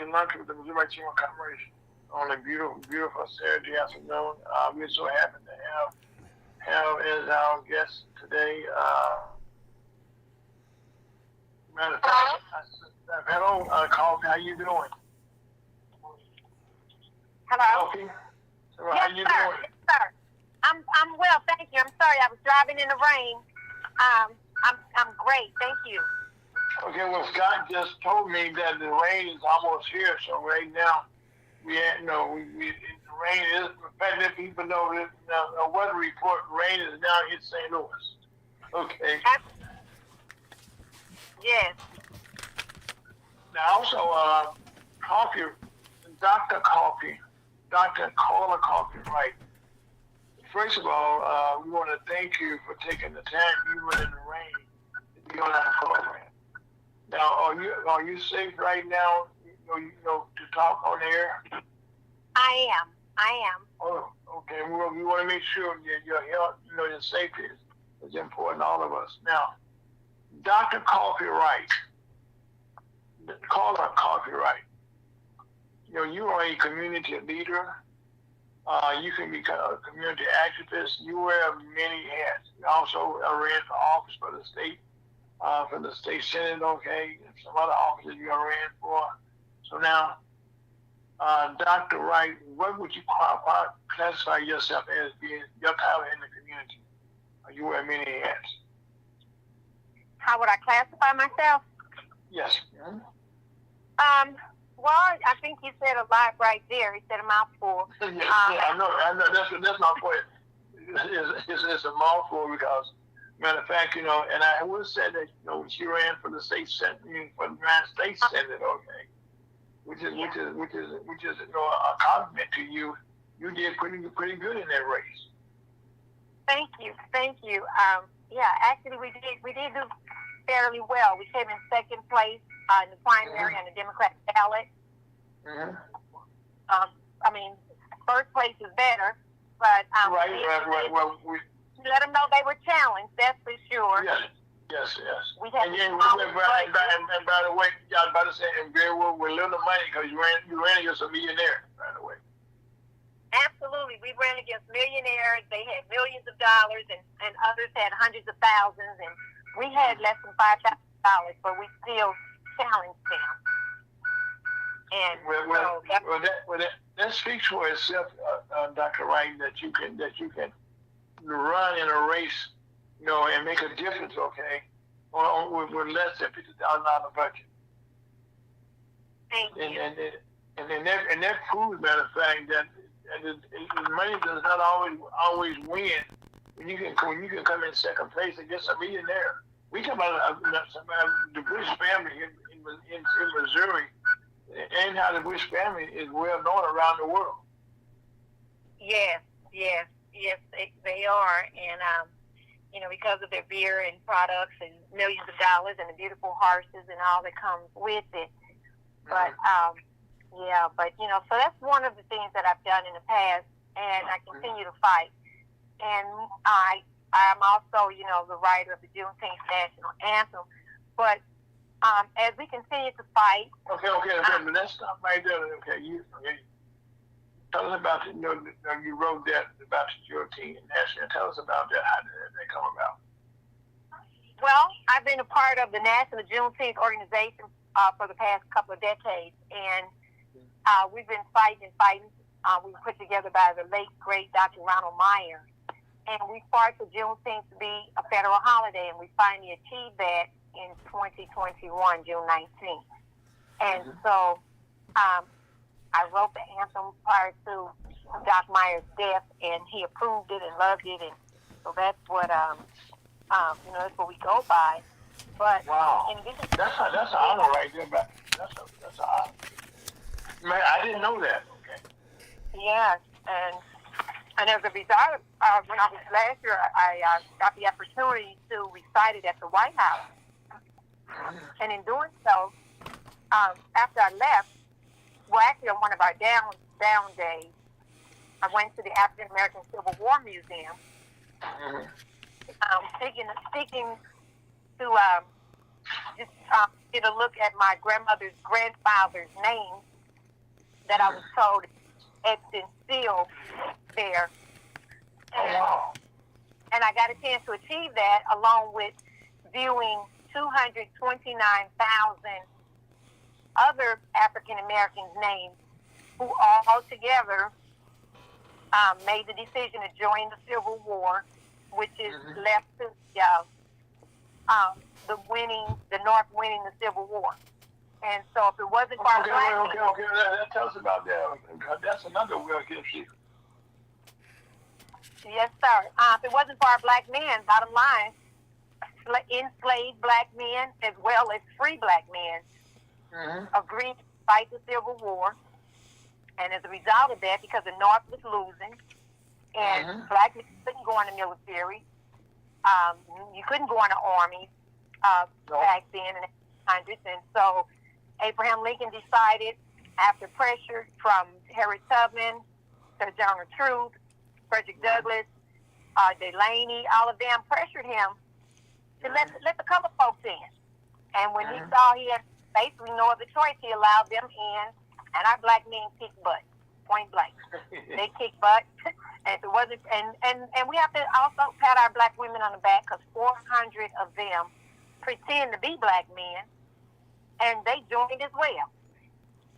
to lunch with the Missouri Chamber of Commerce on a beautiful, beautiful Saturday afternoon. We're so happy to have as our guest today. Matter of fact, hello, Coffee. How you doing? Hello. Coffee. So Yes, how you sir. doing? Yes, sir. I'm well, thank you. I'm sorry, I was driving in the rain. I'm great, thank you. Okay, well, Scott just told me that the rain is almost here, so right now we the rain is. In fact, let people know that a weather report, rain is now hit St. Louis. Okay. Yes. Now also, Coffee, Dr. Coffee, Dr. Carla Coffee, right? First of all, we want to thank you for taking the time, even in the rain, to be on our program. Now, are you safe right now? To talk on air. I am. Oh, okay. We want to make sure that your health, your safety is important to all of us. Now, Dr. Coffee Wright, Carla Coffee Wright. You are a community leader. You can become a community activist. You wear many hats. You also ran for office for the state senate, okay, and some other offices you ran for. So now, Dr. Wright, what would you classify yourself as being your title in the community? You wear many hats. How would I classify myself? Yes. Well, I think you said a lot right there. You said a mouthful. Yeah, I know. That's not point. It's a mouthful because, matter of fact, and I would say that when she ran for the state senate, for the United States Senate, okay, which is a compliment to you. You did pretty good in that race. Thank you. Yeah, actually, we did do fairly well. We came in second place in the primary on the Democratic ballot. Mm-hmm. I mean, first place is better, but right. Well, we let them know they were challenged. That's for sure. Yes. We had and by the way, y'all about to say, and very well with little money because you ran against a millionaire, by the way. Absolutely, we ran against millionaires. They had millions of dollars, and others had hundreds of thousands, and we had less than $5,000, but we still challenged them. And that speaks for itself, Dr. Wright, that you can run in a race, and make a difference, okay, with less than $50,000 budget. Thank you. And that proves, matter of fact, that money does not always win. When you can come in second place against a millionaire. We come out of the Bush family in Missouri, and how the Bush family is well known around the world. Yes, they are, and because of their beer and products and millions of dollars and the beautiful horses and all that comes with it. But so that's one of the things that I've done in the past, and I continue to fight. And I'm also, the writer of the Juneteenth National Anthem. But as we continue to fight, okay, let's stop right there. Okay, tell us about you wrote that about the Juneteenth National. Tell us about that. How did that come about? Well, I've been a part of the National Juneteenth organization for the past couple of decades, and we've been fighting. We were put together by the late, great Dr. Ronald Myers, and we fought for Juneteenth to be a federal holiday, and we finally achieved that in 2021, June 19th. And so I wrote the anthem prior to Doc Myers' death, and he approved it and loved it, and so that's what that's what we go by. But wow, in addition, that's an honor right there. That's an honor. Man, I didn't know that. Okay. Yes, and as a result, when I was last year, I got the opportunity to recite it at the White House, and in doing so, after I left, well, actually on one of our down days, I went to the African American Civil War Museum, speaking to just get a look at my grandmother's grandfather's name that I was told etched in steel there. And I got a chance to achieve that along with viewing 229,000 other African Americans' names who all together made the decision to join the Civil War, which is left to the North winning the Civil War. And so if it wasn't for tell us about that. That's another real history. Yes, sir. If it wasn't for our black men, bottom line, enslaved black men as well as free black men agreed to fight the Civil War. And as a result of that, because the North was losing, and black men couldn't go in the military, you couldn't go in the army back then in the 1800s. And so Abraham Lincoln decided, after pressure from Harriet Tubman, Sojourner Truth, Frederick Douglass, Delaney, all of them pressured him to let the colored folks in. And when he saw he had basically no other choice, he allowed them in. And our black men kicked butt, point blank. They kicked butt. And if it wasn't, and we have to also pat our black women on the back, because 400 of them pretend to be black men, and they joined as well.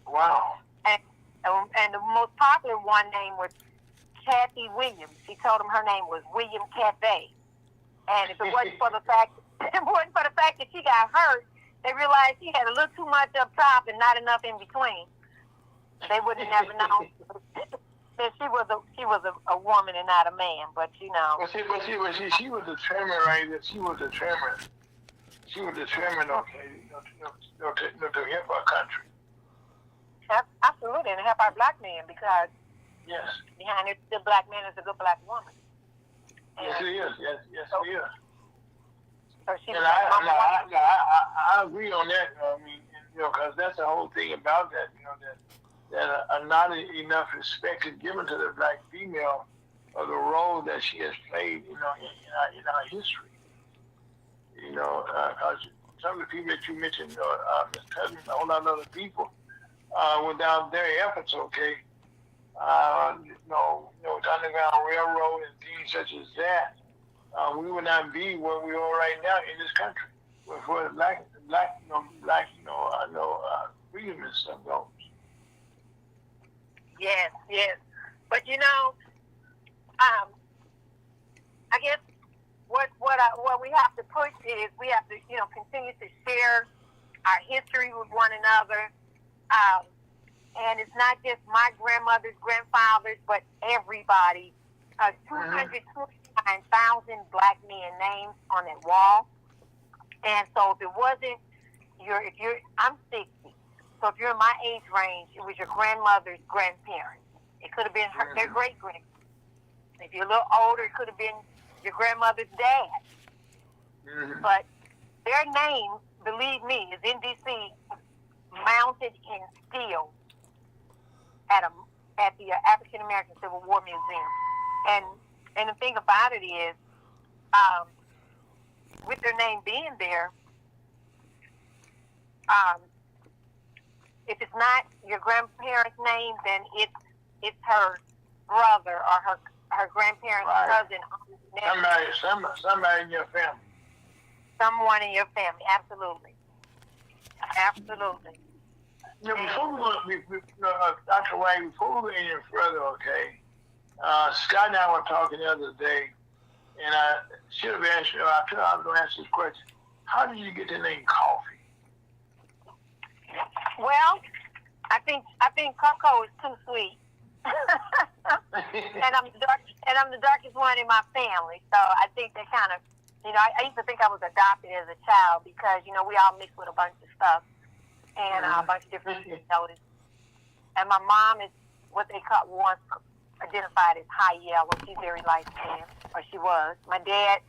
Wow. And the most popular one name was Kathy Williams. She told him her name was William Cathay. And if it wasn't for the fact, that she got hurt, they realized she had a little too much up top and not enough in between. They would have never known that she was a woman and not a man. But you know. She was determined, right? That she was determined. She was determined, okay, to help our country. Absolutely, and help our black men, because behind the black man is a good black woman. And yes, it is. Yes, it is. So she and I agree on that. I mean, because that's the whole thing about that. That not enough respect is given to the black female of the role that she has played, in our history. Because some of the people that you mentioned, Ms. Cousins, a whole lot of other people, without their efforts, the Underground Railroad and things such as that, we would not be where we are right now in this country. For black, freedom and stuff goes. Yes. But I guess what we have to push is we have to continue to share our history with one another, and it's not just my grandmother's grandfathers, but everybody. 229,000 black men names on that wall, and so if it wasn't I'm 60. So if you're in my age range, it was your grandmother's grandparents. It could have been their great-grandparents. If you're a little older, it could have been your grandmother's dad. But their name, believe me, is in D.C., mounted in steel at the African American Civil War Museum. And the thing about it is, with their name being there, if it's not your grandparent's name, then it's her brother or her grandparent's cousin. Somebody in your family. Someone in your family, absolutely. Before we go, Dr. Wright, before we go any further, Scott and I were talking the other day, and I should have asked you. I thought I was going to ask this question: how did you get the name Coffee? Well, I think cocoa is too sweet, and I'm the darkest one in my family. So I think that kind of, I used to think I was adopted as a child because we all mixed with a bunch of stuff and a bunch of different notices. And my mom is what they once identified as high yellow. She's very light skinned, or she was. My dad,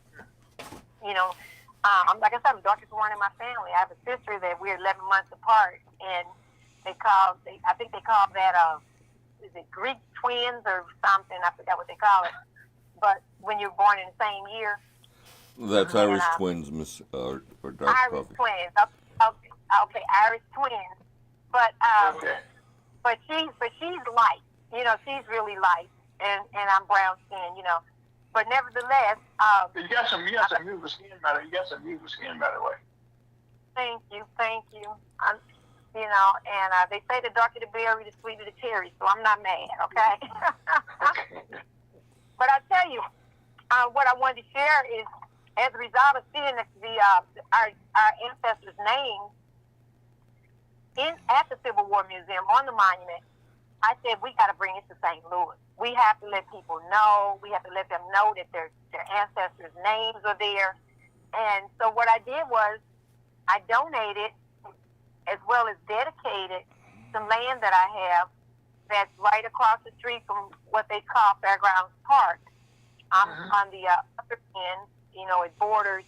like I said, I'm the darkest one in my family. I have a sister that we're 11 months apart, and I think they call that, is it Greek twins or something? I forgot what they call it. But when you're born in the same year. That's Irish twins, Miss, or Dark Irish Coffee. twins. Okay, Irish twins. But but she's light. You know, she's really light, and I'm brown skinned. You know, but nevertheless, You got some beautiful skin, by the way. You got some beautiful skin, by the way. thank you. You know, and they say the darker the berry, the sweeter the cherry. So I'm not mad, okay? Okay. But I tell you, what I wanted to share is, as a result of seeing our ancestors' names at the Civil War Museum on the monument, I said we got to bring it to St. Louis. We have to let people know. We have to let them know that their ancestors' names are there. And so what I did was I donated, as well as dedicated, some land that I have that's right across the street from what they call Fairgrounds Park. I'm on the upper end. You know, it borders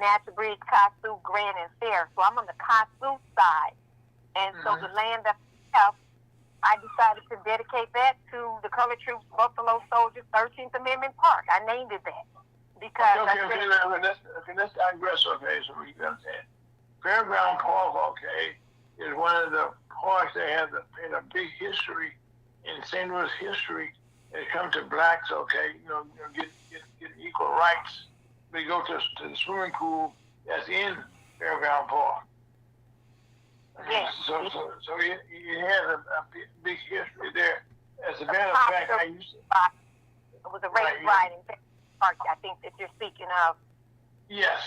Natural Bridge, Kasu, Grand, and Fair. So I'm on the Kasu side. And so the land that I have, I decided to dedicate that to the Colored Troops Buffalo Soldiers 13th Amendment Park. I named it that. Because let's digress, okay, so we can understand. Fairground Park, okay, is one of the parks that has a big history in St. Louis history when it comes to blacks, okay, get equal rights. We go to the swimming pool that's in Fairground Park. Yes. So it has a big history there. As a matter of fact, I used to... It was a race ride in Fairground Park, I think, that you're speaking of. Yes.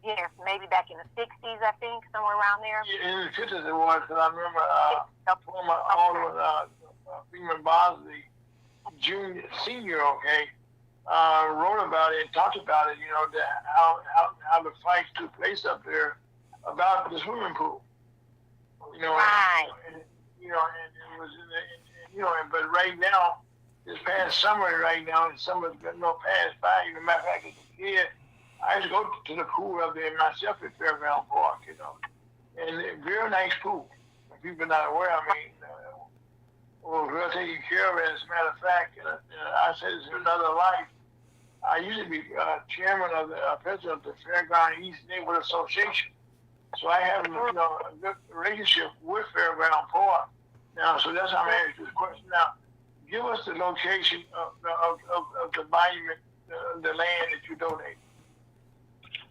Yes, maybe back in the 60s, I think, somewhere around there. Yeah, in the 50s it was, because I remember former Alderman Freeman Bosley, senior, okay, wrote about it and talked about it, how the fight took place up there about the swimming pool. Right. And it was but right now, this past summer right now, and summer's passed by, matter of fact, as a kid, I used to go to the pool up there myself at Fairground Park, and a very nice pool. If people are not aware, was well taken care of. As a matter of fact, I said this in another life. I used to be chairman of the president of the Fairground East Neighborhood Association, so I have a good relationship with Fairground Park. Now, so that's how I'm asking this question. Now, give us the location of the monument, the land that you donated.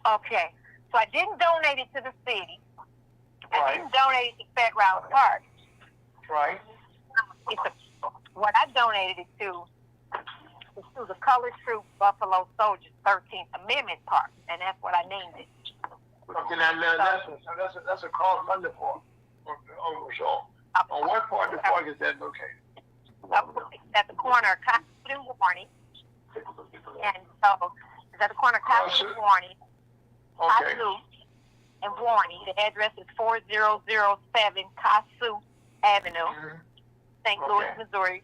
Okay, so I didn't donate it to the city. Right. I didn't donate it to Fairgrounds Park. Right. What I donated it to is to the Colored Troops Buffalo Soldiers 13th Amendment Park, and that's what I named it. Okay, now that's a cross London Park. So, on what part of the park is that located? At the corner of Cotton and Warney. And so, it's at the corner of Cotton and Warney. Okay. Kasu and Warney. The address is 4007 Kasu Avenue, St. Louis, Missouri.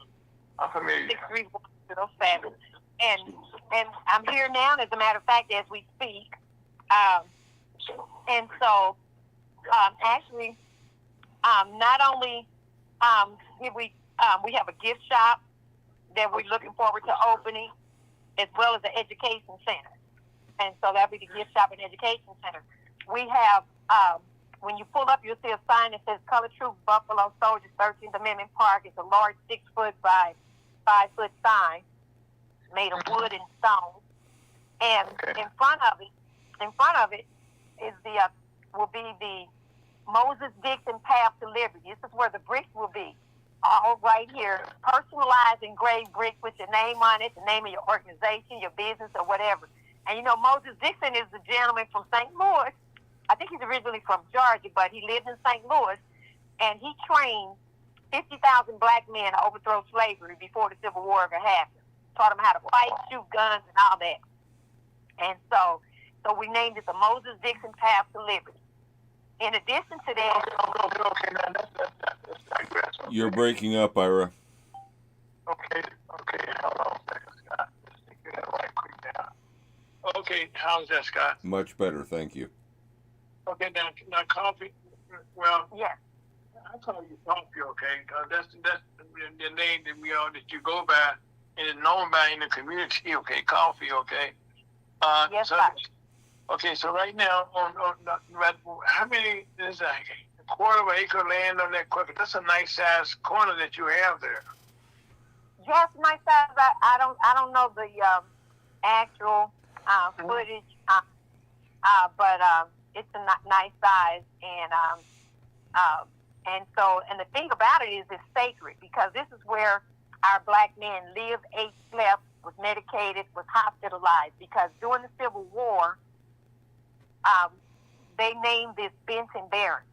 I'm familiar. 63107. And I'm here now, as a matter of fact, as we speak. And so, actually, not only we have a gift shop that we're looking forward to opening, as well as an education center. And so that'll be the gift shop and education center. We have, when you pull up, you'll see a sign that says Colored Troops Buffalo Soldiers 13th Amendment Park. It's a large 6-foot by 5-foot sign made of wood and stone. And in front of it is will be the Moses Dixon Path to Liberty. This is where the bricks will be. All right here, personalized engraved bricks with your name on it, the name of your organization, your business, or whatever. And Moses Dixon is the gentleman from St. Louis. I think he's originally from Georgia, but he lived in St. Louis, and he trained 50,000 black men to overthrow slavery before the Civil War ever happened. Taught them how to fight, shoot guns, and all that. And so we named it the Moses Dixon Path to Liberty. In addition to that... Okay, now that's digress. Okay. You're breaking up, Ira. Okay, hold on a second, Scott. Let's get that right quick now. Okay, how's that, Scott? Much better, thank you. Okay, now coffee, well, Yes. I call you coffee, okay, because that's the name that you go by, and it's known by in the community, okay, coffee, okay? Yes, so, sir. Okay, so right now, how many, quarter of an acre of land on that corner. That's a nice size corner that you have there. Yes, nice size. I don't know the actual footage, but it's a nice size, and so the thing about it is it's sacred because this is where our black men lived, ate, slept, was medicated, was hospitalized because during the Civil War, they named this Benton Barracks.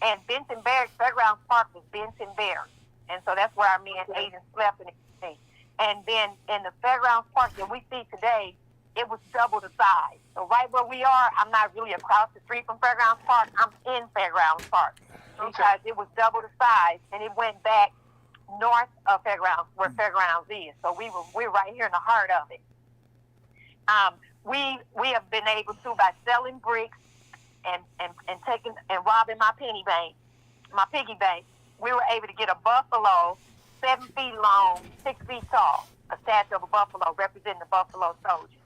And Benton Barracks, Fairgrounds Park was Benton Barracks. And so that's where our men ate and slept and everything. And then in the Fairgrounds Park that we see today, it was double the size. So right where we are, I'm not really across the street from Fairgrounds Park. I'm in Fairgrounds Park because it was double the size, and it went back north of Fairgrounds, where Fairgrounds is. So we're right here in the heart of it. We have been able to, by selling bricks and taking and robbing my piggy bank, we were able to get a buffalo 7 feet long, 6 feet tall, a statue of a buffalo representing the Buffalo Soldier.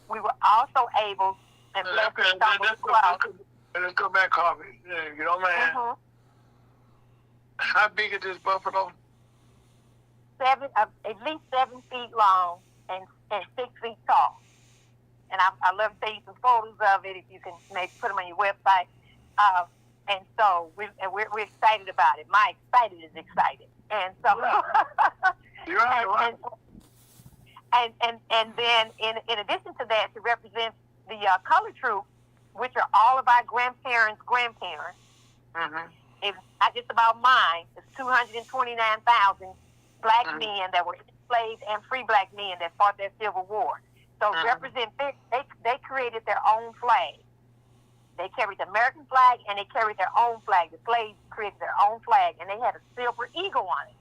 We were also able, and let's go back, Harvey. You don't mind. Mm-hmm. How big is this buffalo? At least 7 feet long and 6 feet tall. And I love to see some photos of it if you can maybe put them on your website. And so we're excited about it. My excited is excited. And so you're right. And then in addition to that, to represent the color troop, which are all of our grandparents' grandparents, it's not just about mine. It's 229,000 black men that were enslaved and free black men that fought that Civil War. So represent they created their own flag. They carried the American flag and they carried their own flag. The slaves created their own flag and they had a silver eagle on it.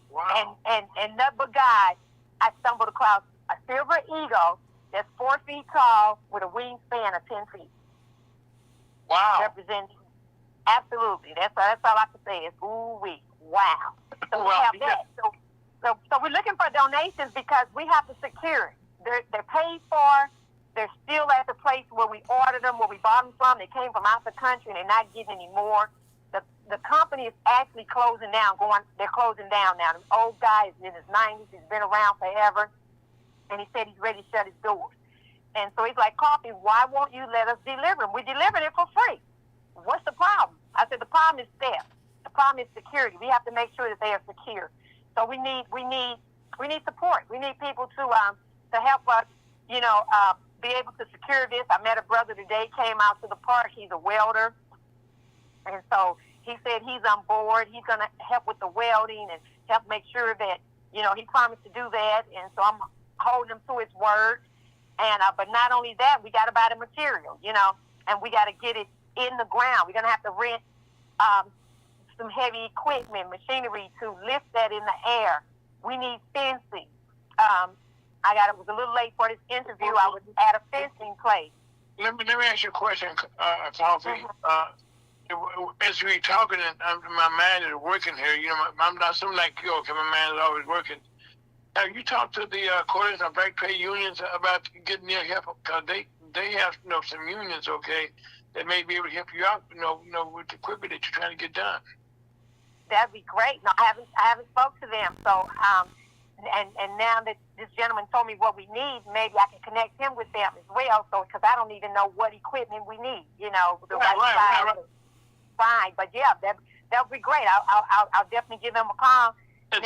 Wow. And nothing but God, I stumbled across a silver eagle that's 4 feet tall with a wingspan of 10 feet. Wow. Representing, absolutely. That's all I can say is ooh-wee. Wow. So we have that. So we're looking for donations because we have to secure it. They're paid for. They're still at the place where we ordered them, where we bought them from. They came from out the country, and they're not getting any more. The company is actually closing down. They're closing down now. The old guy is in his 90s. He's been around forever, and he said he's ready to shut his doors. And so he's like, Coffee, why won't you let us deliver them? We're delivering it for free. What's the problem? I said, the problem is theft. The problem is security. We have to make sure that they are secure. So we need support. We need people to help us, be able to secure this. I met a brother today, came out to the park. He's a welder. And so he said he's on board. He's going to help with the welding and help make sure that, he promised to do that. And so I'm holding him to his word. And but not only that, we got to buy the material, and we got to get it in the ground. We're going to have to rent some heavy equipment, machinery to lift that in the air. We need fencing. It was a little late for this interview. I was at a fencing place. Let me ask you a question, Coffee. As we talking, and my mind is working here. I'm not something like you. Okay, my mind is always working. Have you talked to the coalition of black trade unions about getting their help? Because they have some unions, okay, that may be able to help you out, with the equipment that you're trying to get done. That'd be great. No, I haven't spoke to them. So and now that this gentleman told me what we need, maybe I can connect him with them as well. So because I don't even know what equipment we need, Right. Fine, but yeah, that would be great. I'll definitely give them a call. As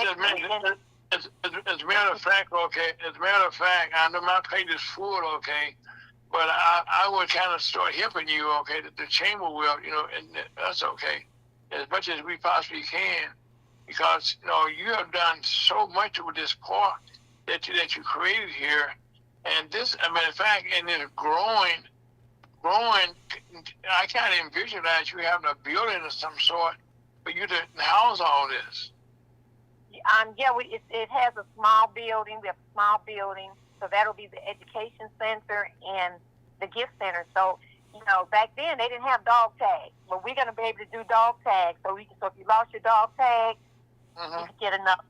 a matter of fact, okay. As a matter of fact, I know my plate is full, okay, but I would kind of start helping you, okay. The chamber will, and that's okay, as much as we possibly can, because you have done so much with this park that you created here, and this, as a matter of fact, and it's growing. I kind of envision that you having a building of some sort for you to house all this. It has a small building. We have a small building, so that'll be the education center and the gift center. So, back then they didn't have dog tags, but we're gonna be able to do dog tags. So if you lost your dog tag, you can get enough.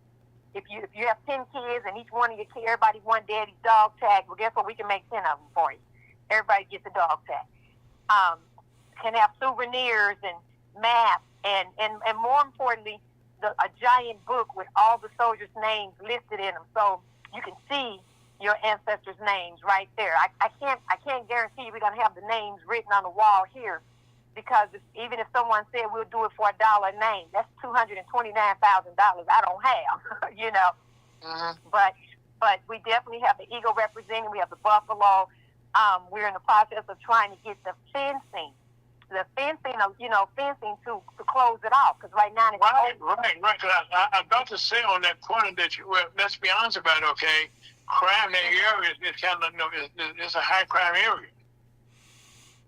If you have 10 kids and each one of your kids, everybody want daddy's dog tag, well, guess what? We can make 10 of them for you. Everybody gets a dog tag. Can have souvenirs and maps, and more importantly, a giant book with all the soldiers' names listed in them, so you can see your ancestors' names right there. I can't guarantee we're gonna have the names written on the wall here, because even if someone said we'll do it for $1 a name, that's $229,000 I don't have, you know. Uh-huh. But we definitely have the eagle representing. We have the buffalo. We're in the process of trying to get the fencing to close it off, because right now it's Right. Cause I'm about to say on that point that let's be honest about it, okay? Crime in that area is kind of, it's a high crime area.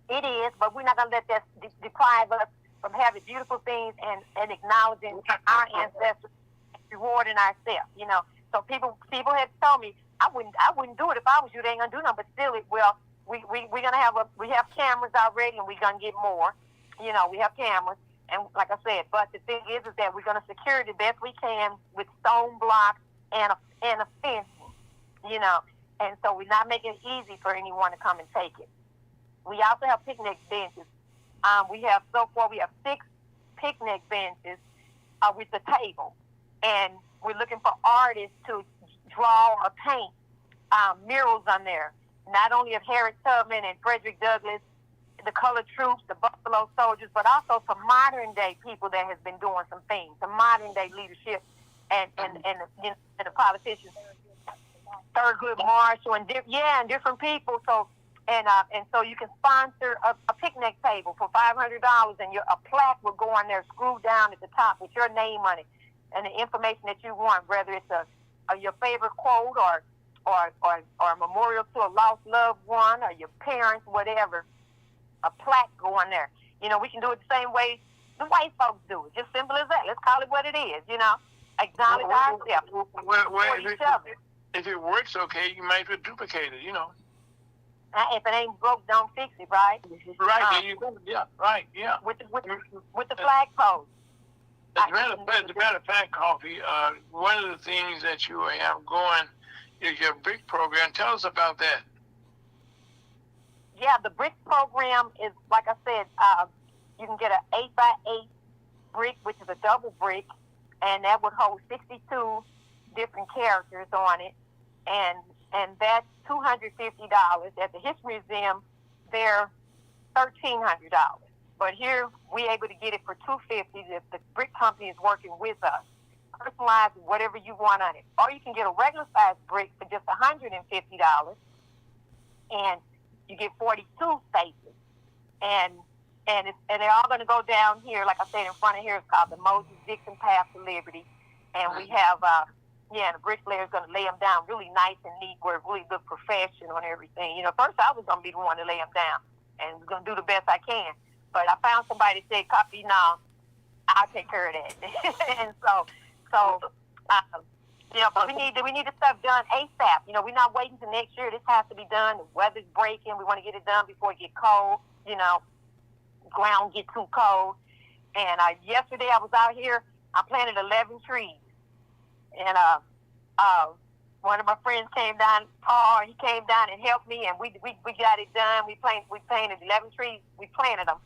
It is, but we're not gonna let that deprive us from having beautiful things and acknowledging our ancestors, and rewarding ourselves. You know, so people have told me I wouldn't do it if I was you. They ain't gonna do nothing, but still, we're gonna we have cameras already, and we're gonna get more. You know, we have cameras, and like I said, but the thing is that we're gonna secure it the best we can with stone blocks and a fence. You know, and so we're not making it easy for anyone to come and take it. We also have picnic benches. We have 6 picnic benches with the table, and we're looking for artists to draw or paint murals on there. Not only of Harriet Tubman and Frederick Douglass, the colored troops, the Buffalo Soldiers, but also some modern day people that has been doing some things, some modern day leadership, and the politicians, Thurgood Marshall, and different people. So. And so you can sponsor a picnic table for $500, and a plaque will go on there, screwed down at the top with your name on it, and the information that you want, whether it's your favorite quote or a memorial to a lost loved one or your parents, whatever. A plaque go on there. You know, we can do it the same way the white folks do it. Just simple as that. Let's call it what it is. You know, acknowledge ourselves for each other. If it works okay, you might as well duplicate it. You know. If it ain't broke, don't fix it, right? Right, there you go. Yeah, right, yeah. With the flag post. As a matter of fact, Coffee, one of the things that you have going is your BRIC program. Tell us about that. Yeah, the BRIC program is, like I said, you can get an 8x8 brick, which is a double brick, and that would hold 62 different characters on it, and that's $250. At the History Museum, they're $1,300. But here, we're able to get it for $250 if the brick company is working with us. Personalize whatever you want on it. Or you can get a regular size brick for just $150, and you get 42 spaces. And they're all going to go down here, like I said, in front of here. It's called the Moses Dixon Path to Liberty. And we have... the bricklayer's going to lay them down really nice and neat where it really look professional and everything. You know, first I was going to be the one to lay them down and was going to do the best I can. But I found somebody that said, "Copy now, I'll take care of that." And so but we need this stuff done ASAP. You know, we're not waiting till next year. This has to be done. The weather's breaking. We want to get it done before it get cold. You know, ground get too cold. And yesterday I was out here. I planted 11 trees. And one of my friends came down. He came down and helped me, and we got it done. We planted 11 trees. We planted them,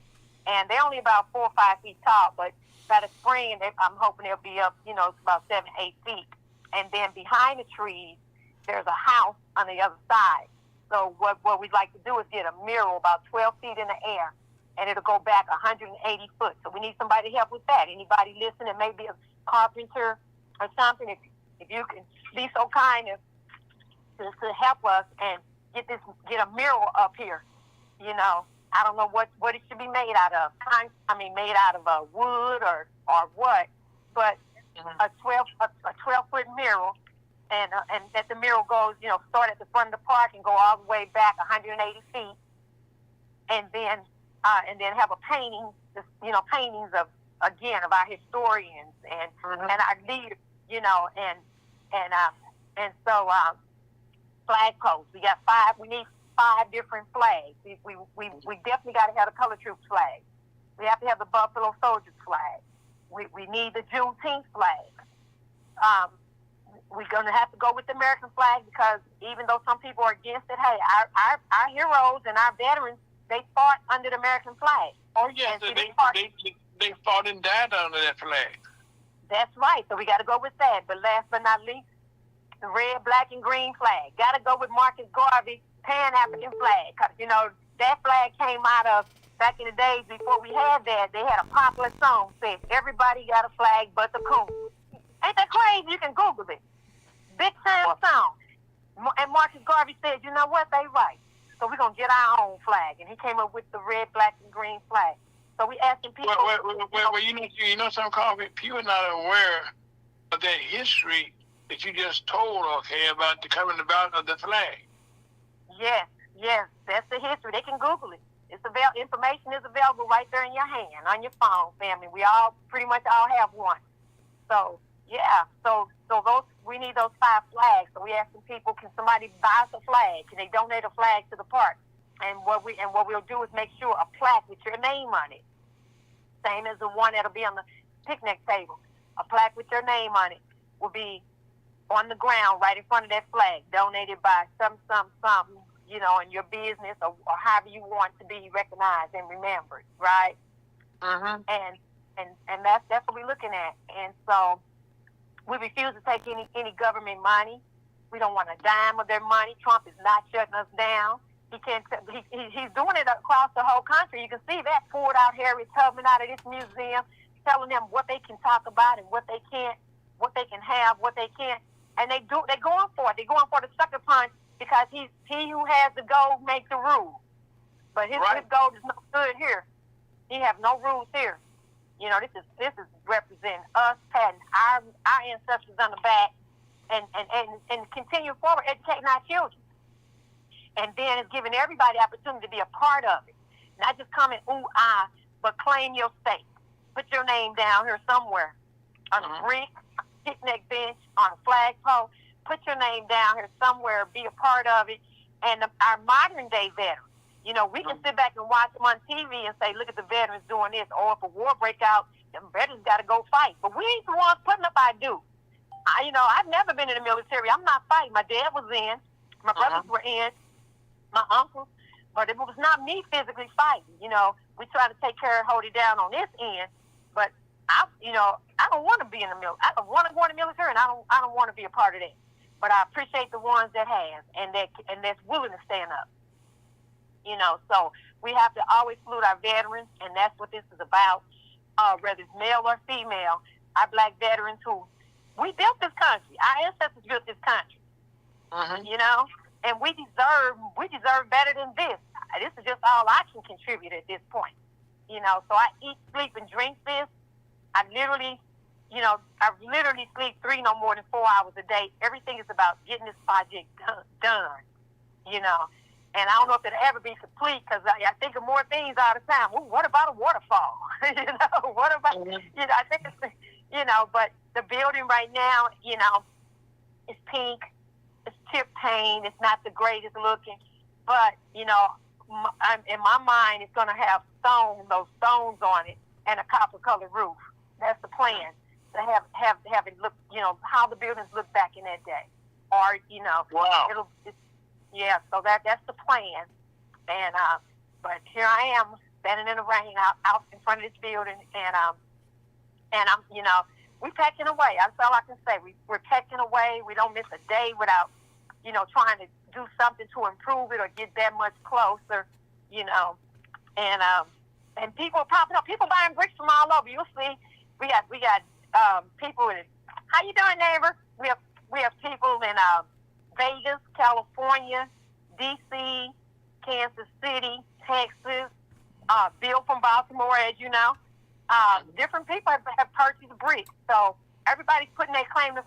and they're only about 4 or 5 feet tall. But by the spring, I'm hoping they'll be up. You know, it's about 7, 8 feet. And then behind the trees, there's a house on the other side. So what we'd like to do is get a mural about 12 feet in the air, and it'll go back 180 foot. So we need somebody to help with that. Anybody listening, maybe a carpenter or something, if you can be so kind to help us and get a mural up here. You know, I don't know what it should be made out of. Made out of wood or what, but a 12-foot mural, and that the mural goes, you know, start at the front of the park and go all the way back 180 feet, and then have a painting, paintings of our historians and our leaders. You know, and so flag posts. We got 5. We need 5 different flags. We definitely got to have the Color Troops flag. We have to have the Buffalo Soldiers flag. We need the Juneteenth flag. We're going to have to go with the American flag, because even though some people are against it, hey, our heroes and our veterans, they fought under the American flag. Oh yes, they fought and died under that flag. That's right. So we got to go with that. But last but not least, the red, black, and green flag. Got to go with Marcus Garvey Pan-African flag. Because, you know, that flag came out of, back in the days before we had that, they had a popular song said, everybody got a flag but the coon. Ain't that crazy? You can Google it. Big time song. And Marcus Garvey said, you know what? They right. So we're going to get our own flag. And he came up with the red, black, and green flag. So we asking people. Well, you know something, Carla? People are not aware of that history that you just told, okay, about the coming about of the flag. Yes, that's the history. They can Google it. Information is available right there in your hand, on your phone, family. We all pretty much all have one. So yeah, so those we need those 5 flags. So we asking people, can somebody buy us a flag? Can they donate a flag to the park? And what we'll do is make sure a plaque with your name on it, same as the one that'll be on the picnic table. A plaque with your name on it will be on the ground right in front of that flag, donated by some, you know, in your business or however you want to be recognized and remembered, right? Mm-hmm. And that's what we're looking at. And so we refuse to take any government money. We don't want a dime of their money. Trump is not shutting us down. He's doing it across the whole country. You can see that poured out Harriet Tubman out of this museum, telling them what they can talk about and what they can't, what they can have, what they can't. And they're going for it. They're going for the sucker punch because he who has the gold makes the rules. But his gold is no good here. He have no rules here. You know, this is representing us, patting our ancestors on the back, and continue forward, educating our children. And then it's giving everybody the opportunity to be a part of it. Not just come and ooh, but claim your stake. Put your name down here somewhere on a brick, picnic bench, on a flagpole. Put your name down here somewhere, be a part of it. And our modern day veterans, you know, we can sit back and watch them on TV and say, look at the veterans doing this. Or if a war break out, the veterans got to go fight. But we ain't the ones putting up our due. You know, I've never been in the military. I'm not fighting. My dad was in. My brothers were in. My uncles. But it was not me physically fighting. You know, we try to take care and hold it down on this end. But I don't want to be in the military. I don't want to go in the military, and I don't want to be a part of that. But I appreciate the ones that have and that's willing to stand up. You know, so we have to always salute our veterans, and that's what this is about. Whether it's male or female, our black veterans who we built this country. Our ancestors built this country. You know, and we deserve better than this. This is just all I can contribute at this point. You know, so I eat, sleep, and drink this. I literally sleep 3 no more than 4 hours a day. Everything is about getting this project done. You know, and I don't know if it'll ever be complete because I think of more things all the time. Ooh, what about a waterfall? You know, what about, you know, I think it's, you know, but the building right now, you know, it's pink, it's chip paint, it's not the greatest looking, but, you know, in my mind, it's going to have those stones on it and a copper colored roof. That's the plan, to have it look, you know, how the buildings look back in that day. Or, you know, so that's the plan. And but here I am standing in the rain out in front of this building, and I'm, you know, we're pecking away. That's all I can say. We're pecking away. We don't miss a day without, you know, trying to do something to improve it or get that much closer, you know. And people are popping up. People buying bricks from all over. You'll see. We got people in. How you doing, neighbor? We have people in Vegas, California, D.C., Kansas City, Texas, Bill from Baltimore, as you know. Different people have purchased bricks. So everybody's putting their claim to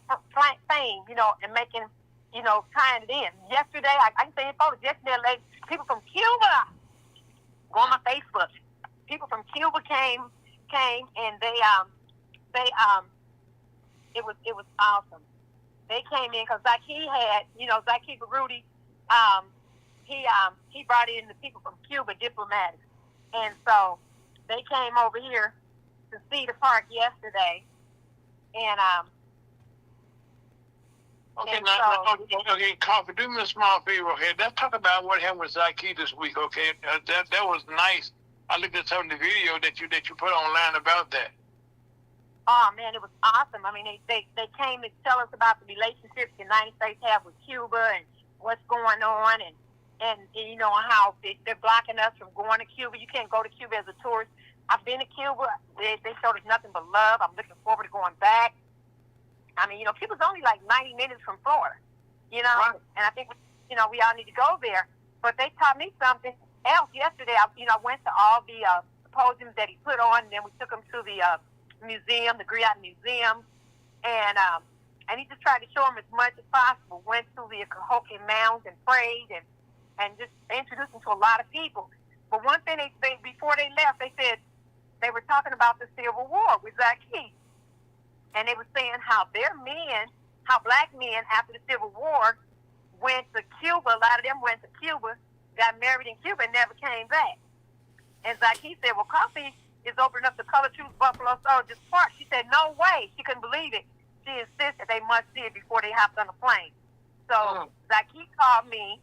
fame, you know, and making, you know, tying it in. Yesterday, I can say it photos. Yesterday, people from Cuba, go on my Facebook. People from Cuba came, and it was awesome. They came in because Zaki had, you know, Zaki Baruti, he brought in the people from Cuba, diplomatics. And so they came over here to see the park yesterday. And, okay, Carla, do me a small favor here. Let's talk about what happened with Zaki this week, okay? That was nice I looked at some of the video that you put online about that. Oh man, it was awesome. I mean, they came to tell us about the relationships the United States have with Cuba and what's going on, and you know how they're blocking us from going to Cuba. You can't go to Cuba as a tourist. I've been to Cuba. They showed us nothing but love. I'm looking forward to going back. I mean, you know, Cuba's only like 90 minutes from Florida, you know, Right. and I think, you know, we all need to go there. But they taught me something else yesterday. I went to all the symposiums that he put on, and then we took him to the museum, the Griot Museum, and he just tried to show him as much as possible. Went to the Cahokia Mounds and prayed and just introduced him to a lot of people. But one thing they before they left, they said they were talking about the Civil War with Zacchaeus. And they were saying how black men after the Civil War went to Cuba. A lot of them went to Cuba, got married in Cuba, and never came back. And Zacchaeus said, well, coffee is opening up the Color Truth Buffalo Soldiers Park. She said, no way. She couldn't believe it. She insisted they must see it before they hopped on the plane. So Zacchaeus called me.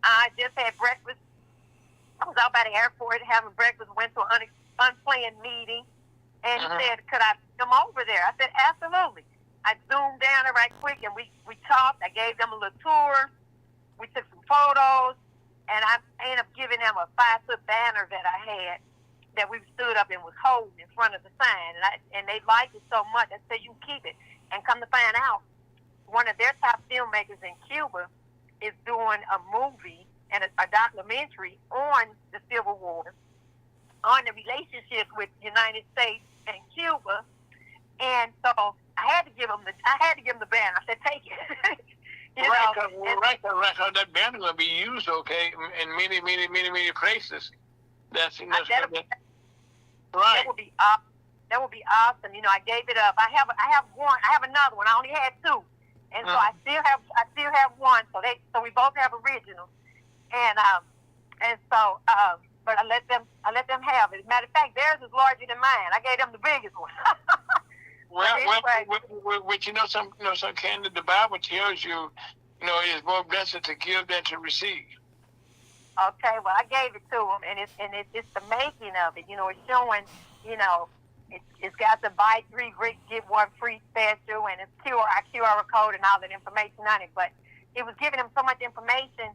I just had breakfast. I was out by the airport having breakfast, went to an unplanned meeting, and he said, could I come over there? I said, absolutely. I zoomed down there right quick, and we talked. I gave them a little tour. We took some photos, and I ended up giving them a 5-foot banner that I had that we stood up and was holding in front of the sign. And they liked it so much, I said, you can keep it. And come to find out, one of their top filmmakers in Cuba is doing a movie and a documentary on the Civil War, on the relationship with the United States and Cuba. And so I had to give them the banner. I said, take it. Right, that banner going to be used, okay, in many places. Right. That would be awesome. That would be awesome. You know, I gave it up. I have one. I have another one. I only had 2, and so I still have one. So we both have originals, but I let them have it. As a matter of fact, theirs is larger than mine. I gave them the biggest one. Some candid, the Bible tells you, it is more blessed to give than to receive. Okay, well, I gave it to them, and it's the making of it. You know, it's showing, it's got the buy 3 get 1 free special, and it's QR code and all that information on it. But it was giving them so much information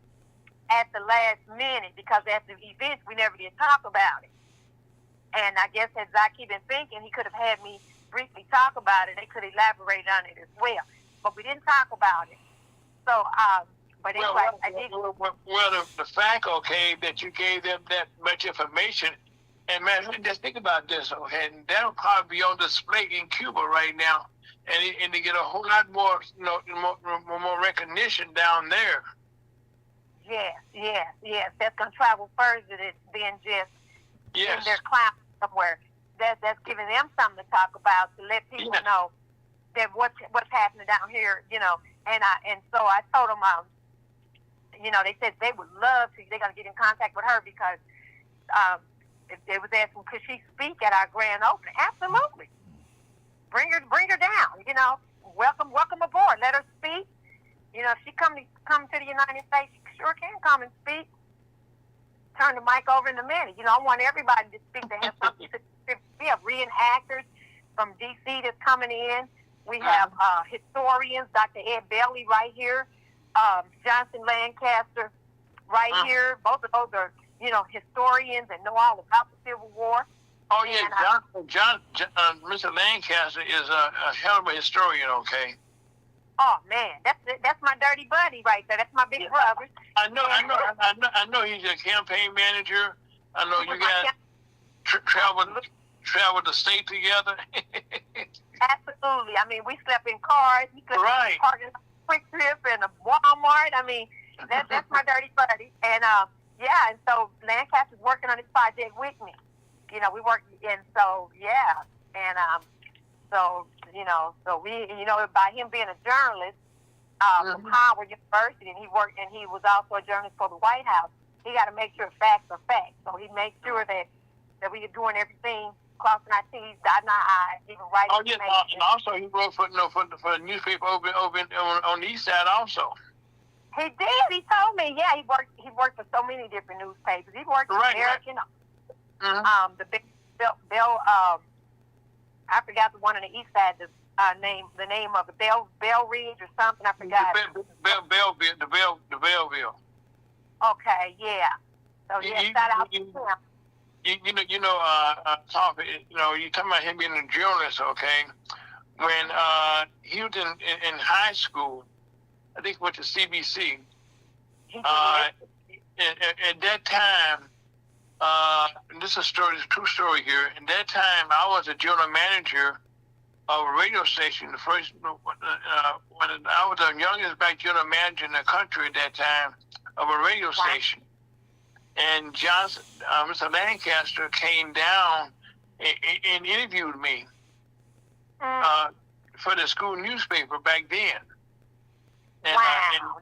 at the last minute because at the events we never did talk about it. And I guess had Zaki been thinking, he could have had me briefly talk about it. They could elaborate on it as well, but we didn't talk about it. So, but anyway, I did. Well, the fact, okay, that you gave them that much information, and man, just think about this, okay, and that'll probably be on display in Cuba right now, and to get a whole lot more, more recognition down there. Yes. That's gonna travel further than just in their cloud somewhere. That's giving them something to talk about to let people know that what's happening down here, And so I told them, they said they would love to. They're gonna get in contact with her because they was asking, could she speak at our grand opening? Absolutely. Bring her down. Welcome aboard. Let her speak. If she come to the United States, she sure can come and speak. Turn the mic over in a minute. I want everybody to speak. They have something to. We have reenactors from D.C. that's coming in. We have historians, Dr. Ed Bailey right here, Johnson Lancaster right here. Both of those are, historians and know all about the Civil War. Oh, yeah, Mr. Lancaster is a hell of a historian, okay? Oh, man, that's my dirty buddy right there. That's my big brother. I know he's a campaign manager. I know you guys travel the state together. Absolutely. I mean, we slept in cars. We slept in parking Quick Trip and a Walmart. I mean, that's my dirty buddy. And and so Lancaster's working on this project with me. We work, and so so we, by him being a journalist from Howard University, and he was also a journalist for the White House. He got to make sure facts are facts. So he makes sure that we are doing everything, crossing our T's, dotting our I's, even writing. Oh yes, and also he wrote for the newspaper over on the east side also. He did. He told me. Yeah, he worked for so many different newspapers. He worked for American. The Bell, I forgot the one on the east side. The name of it, Bell Ridge or something. I forgot. The Belleville. Okay, yeah. So yeah, shout out to him. Tom, you talking about him being a journalist, okay? When he was in high school, I think he went to CBC. At that time, this is a story, this is a true story here. At that time, I was a general manager of a radio station. The first, when I was the youngest black general manager in the country at that time of a radio station. And Mr. Lancaster came down and interviewed me for the school newspaper back then. And, wow.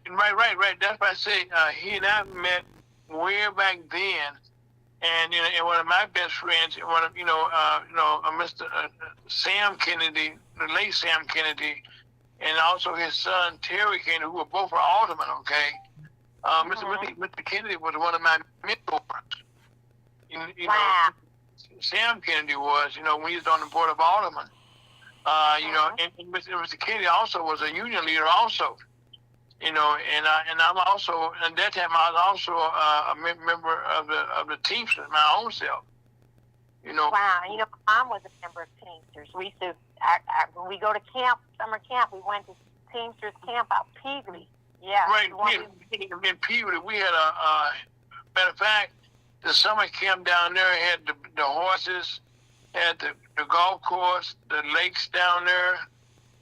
And right. That's why I say he and I met way back then. And one of my best friends, Mr. Sam Kennedy, the late Sam Kennedy, and also his son Terry Kennedy, who were both aldermen. Okay. Mr. Kennedy was one of my mentors. Wow. Sam Kennedy was, when he was on the board of aldermen. And Mr. Kennedy also was a union leader also. And I'm also, at that time I was also a member of the Teamsters, my own self. Wow. My mom was a member of Teamsters. We used to, when we go to camp, summer camp, we went to Teamsters camp out Peabody. Yeah. Right. In Peabody, we had matter of fact, the summer camp down there had the horses, had the golf course, the lakes down there,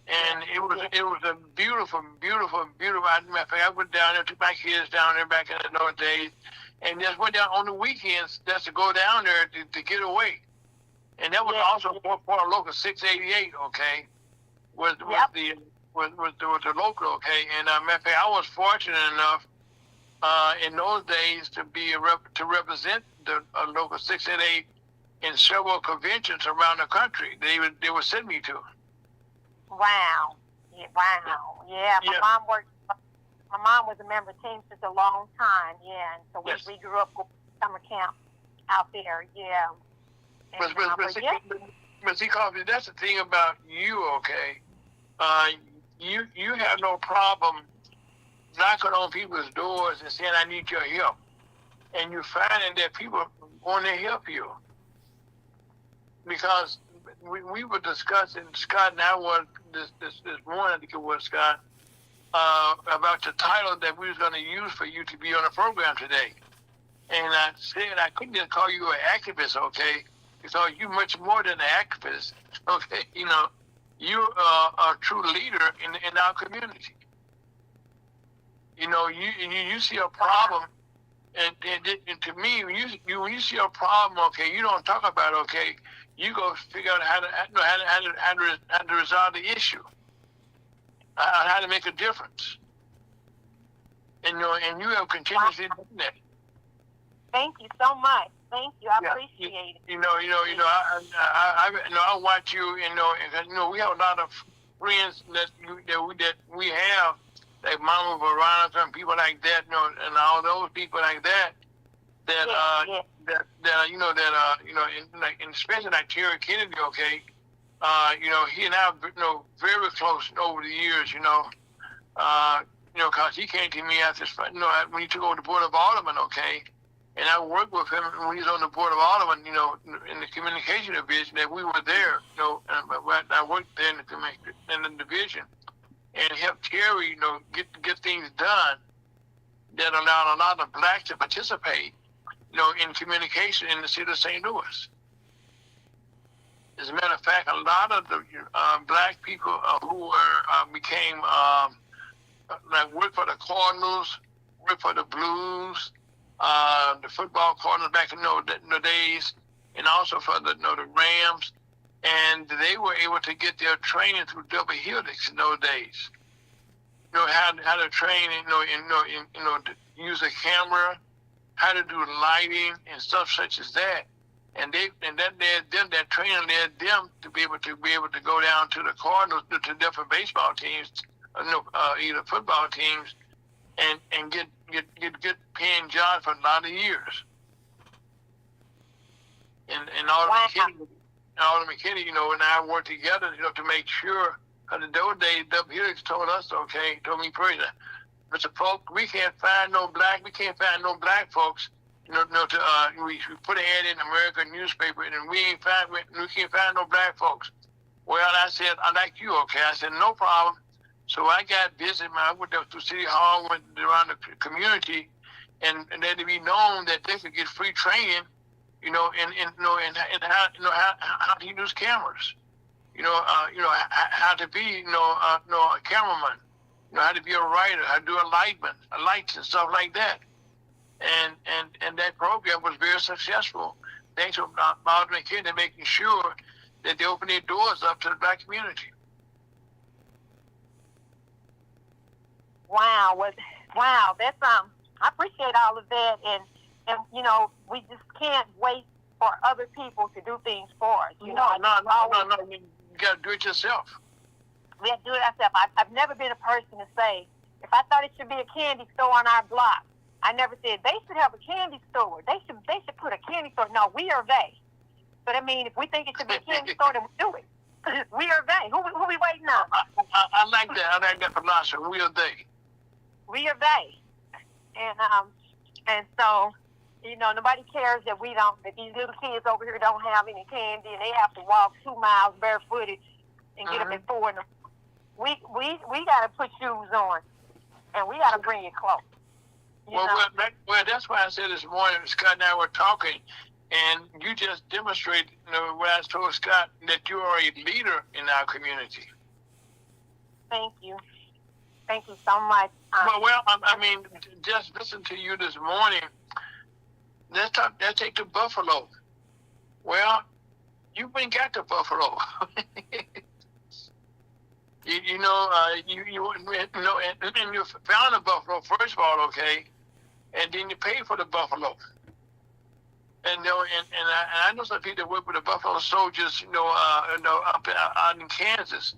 and it was a beautiful. Matter of fact, I went down there, took my kids down there back in the North days, and just went down on the weekends just to go down there to get away. And that was also part of Local 688. Okay, was the local, okay? And matter of fact, I was fortunate enough in those days to be to represent the Local 688 in several conventions around the country. They would send me to. Wow. Yeah, wow. Yeah. My mom was a member of Teamsters a long time. Yeah, and so we grew up going to summer camp out there. Yeah. But see, Coffee, that's the thing about you, okay? You have no problem knocking on people's doors and saying, I need your help. And you're finding that people want to help you. Because we were discussing, Scott and I was this morning, I think it was, Scott, about the title that we was going to use for you to be on the program today. And I said I couldn't just call you an activist, okay? Because you're much more than an activist, okay? You are a true leader in our community. You see a problem, and to me, when you see a problem, okay, you don't talk about it, okay. You go figure out how to resolve the issue, how to make a difference, and you have continuously done that. Thank you so much. Thank you. I appreciate it. I watch you. We have a lot of friends that we have, like Mama Veronica and people like that. And all those people like that. Especially like Terry Kennedy. Okay, he and I have very close over the years. Because he came to me after when he took over the board of aldermen. Okay. And I worked with him when he was on the board of aldermen, in the communication division. That we were there, and I worked there in the division, and helped Terry, get things done that allowed a lot of blacks to participate, in communication in the city of St. Louis. As a matter of fact, a lot of the black people who became worked for the Cardinals, worked for the Blues. The football corners back in the days, and also for the Rams, and they were able to get their training through double helix in those days. How to train, to use a camera, how to do lighting and stuff such as that, and that training led them to be able to go down to the Cardinals, to different baseball teams, either football teams, and get good paying jobs for a lot of years. And Alderman Kennedy, and I worked together, to make sure. Because in those days, W. Helix told us, told me personally, Mr. Polk, we can't find no black folks. We put an ad in the American newspaper, and we can't find no black folks. Well, I said, I like you, okay? I said, no problem. So I got busy. I went to City Hall, went around the community, and let it be known that they could get free training, and how to use cameras, how to be, a cameraman, how to be a writer, how to do lights and stuff like that. And that program was very successful. Thanks to Alderman Kennedy making sure that they open their doors up to the black community. Wow, that's I appreciate all of that, and we just can't wait for other people to do things for us. No, you gotta do it yourself. We have to do it ourselves. I've never been a person to say, if I thought it should be a candy store on our block, I never said they should have a candy store. They should put a candy store. No, we are they. But I mean, if we think it should be a candy store, then we do it. We are they. Who we waiting on? I like that. I like that philosophy. We are they. We are they. And so, nobody cares that that these little kids over here don't have any candy and they have to walk 2 miles barefooted and get up at 4 in the morning. We got to put shoes on, and we got to bring it close. Well, that's why I said this morning, Scott and I were talking, and you just demonstrated, what I told Scott, that you are a leader in our community. Thank you. Thank you so much. Just listen to you this morning. Let's take to Buffalo. Well, you ain't got to Buffalo. And you found a buffalo first of all, okay, and then you pay for the buffalo. And I know some people that work with the Buffalo Soldiers, up out in Kansas.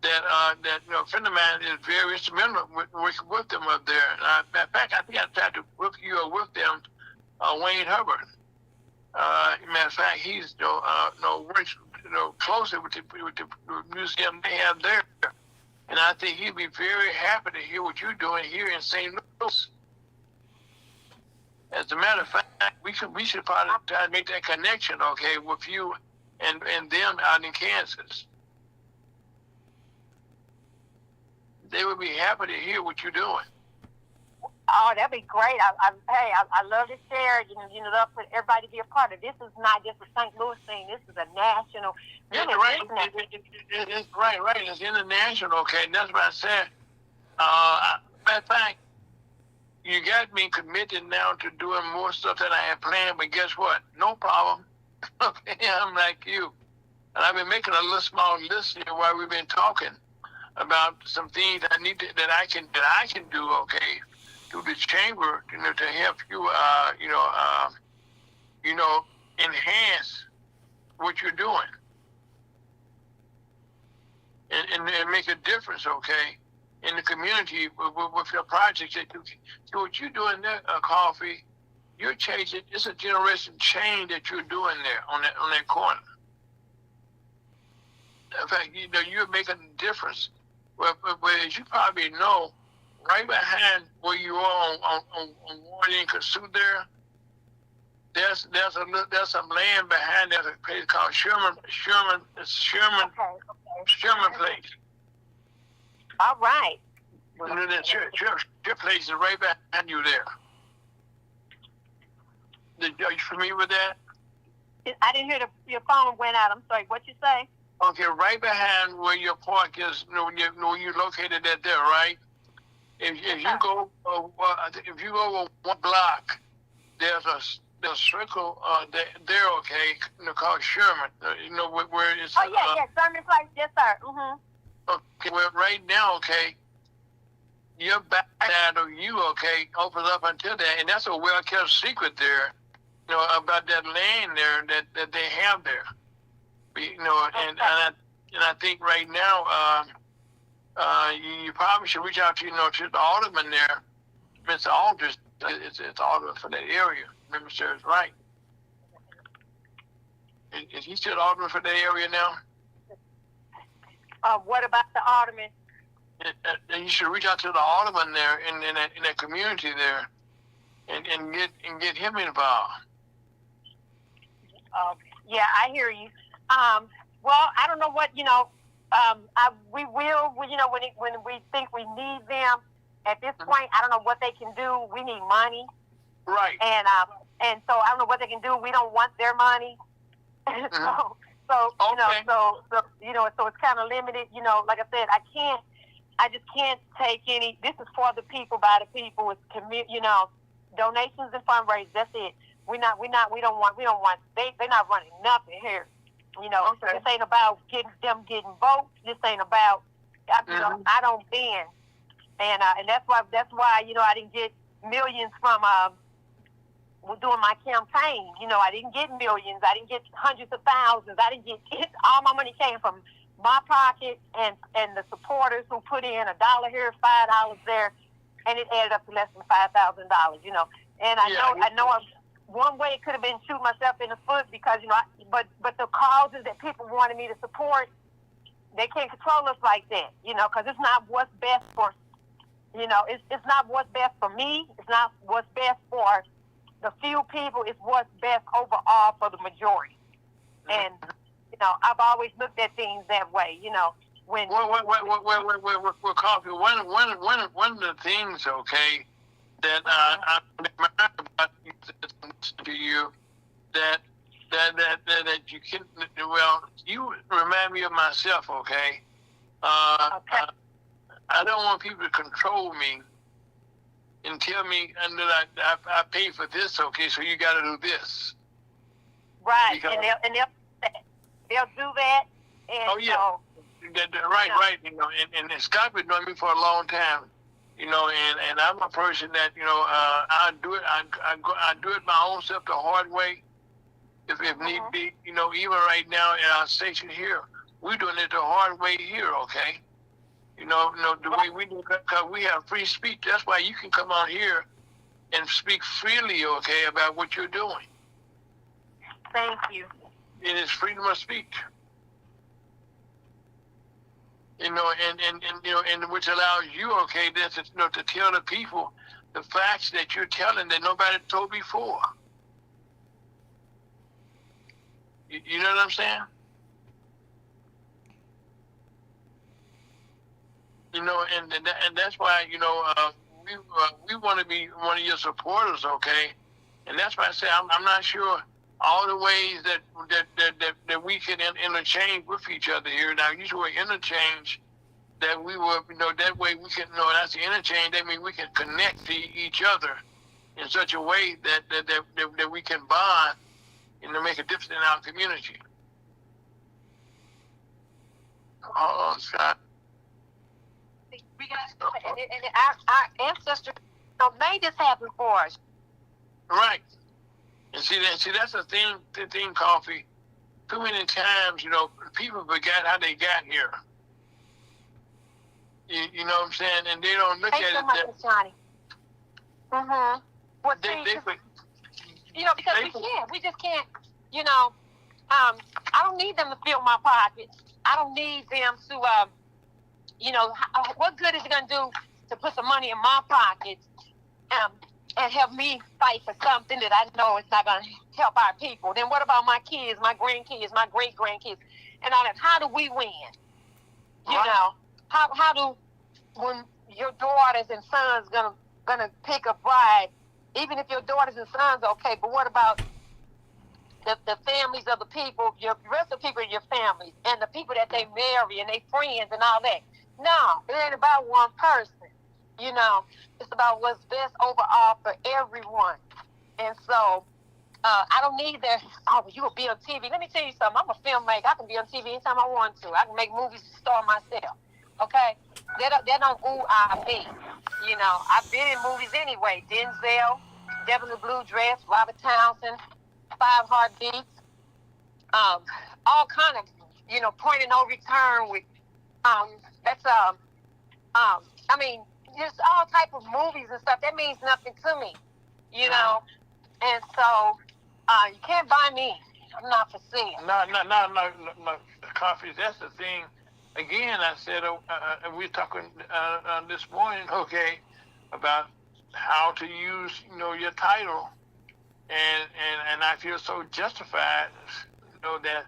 That a friend of mine is very instrumental working with them up there. Matter of fact, I think I tried to work with them, Wayne Hubbard. Matter of fact, he's works closely with the museum they have there, and I think he'd be very happy to hear what you're doing here in St. Louis. As a matter of fact, we should probably try to make that connection, okay, with you and them out in Kansas. They would be happy to hear what you're doing. Oh, that'd be great. I love to share it. Love for everybody to be a part of it. This is not just a St. Louis thing. This is a national. It's right. It's right. It's international. Okay, and that's what I said. Matter of fact, you got me committed now to doing more stuff than I had planned. But guess what? No problem. Okay, I'm like you, and I've been making a little small list here while we've been talking about some things that I can do. Okay. Through the chamber, to help you, enhance what you're doing, and make a difference, okay, in the community with your projects. So what you're doing there, Coffee, you're changing. It's a generation change that you're doing there on that corner. In fact, you're making a difference. Well, as you probably know, right behind where you are on Warren and Kasuth there's some land behind there, a place called Sherman Place. All right. That place is right behind you there. Are you familiar with that? I didn't hear your phone went out. I'm sorry. What'd you say? Okay, right behind where your park is, when you're located at there, right? If you go over 1 block, there's a circle there, okay, called Sherman. Where it's. Oh yeah, Sherman Place, yes sir. Mhm. Okay, well right now, okay, your back side of you, okay, opens up until that, and that's a well-kept secret there, about that land there that they have there. And I think right now, you probably should reach out to the alderman there, Mr. Aldridge. It's alderman for that area. Remember, Mr. Wright. is he still alderman for that area now? What about the alderman? And you should reach out to the alderman there in that community there, and get him involved. Yeah, I hear you. Well, I don't know what we will. When we think we need them, at this point, I don't know what they can do. We need money, Right. And so I don't know what they can do. We don't want their money. So Okay. so it's kind of limited. Like I said, I just can't take any. This is for the people, by the people. It's donations and fundraisers. That's it. We don't want. They're not running nothing here. Okay. This ain't about getting votes. This ain't about. I don't bend, and that's why I didn't get millions from doing my campaign. I didn't get millions. I didn't get hundreds of thousands. I didn't get all my money came from my pocket and the supporters who put in $1 here, $5 there, and it added up to less than $5,000. And I know one way it could have been shooting myself in the foot because but the causes that people wanted me to support, they can't control us like that. Because it's not what's best for it's not what's best for me. It's not what's best for the few people. It's what's best overall for the majority. And I've always looked at things that way. When Coffee. One of the things, okay, that I admire about you that you can. Well, you remind me of myself, okay. okay. I don't want people to control me and tell me that I pay for this, okay, so you got to do this. Right, Because, they'll do that. And oh yeah, right. And Scott been knowing me for a long time, and I'm a person that I do it. I do it my own self the hard way, if need be. Even right now at our station here, we're doing it the hard way here, okay. The way we do, because we have free speech. That's why you can come out here and speak freely, okay, about what you're doing. Thank you. It is freedom of speech. And which allows you, okay, to tell the people the facts that you're telling that nobody told before. You know what I'm saying? And that's why we want to be one of your supporters, okay? And that's why I say I'm not sure all the ways that we can interchange with each other here. Now, usually interchange that we will, that way we can, that's the interchange. That means we can connect to each other in such a way that we can bond and to make a difference in our community. Oh, Scott. Our ancestors made this happen for us. Right. And see that's the thing, Coffee. Too many times, people forget how they got here. You know what I'm saying? And they don't look at it. Thanks so much, Johnny. Well, because we can't. We just can't. I don't need them to fill my pockets. I don't need them to. What good is it going to do to put some money in my pocket and help me fight for something that I know it's not going to help our people? Then what about my kids, my grandkids, my great-grandkids, and all that? How do we win? How do, when your daughters and sons gonna pick a bride, even if your daughters and sons are okay, but what about the families of the people, the rest of the people in your families, and the people that they marry and their friends and all that? No, it ain't about one person. It's about what's best overall for everyone. And so, I don't need that. Oh, you will be on TV. Let me tell you something. I'm a filmmaker. I can be on TV anytime I want to. I can make movies and star myself. Okay? That don't ooh, I me. I've been in movies anyway. Denzel, Devil in the Blue Dress, Robert Townsend, 5 Heartbeats, all kind of, Point of No Return with, just all type of movies and stuff. That means nothing to me, And so, you can't buy me. I'm not for sale. No, coffee. That's the thing. Again, I said we're talking this morning, okay, about how to use, your title, and I feel so justified, that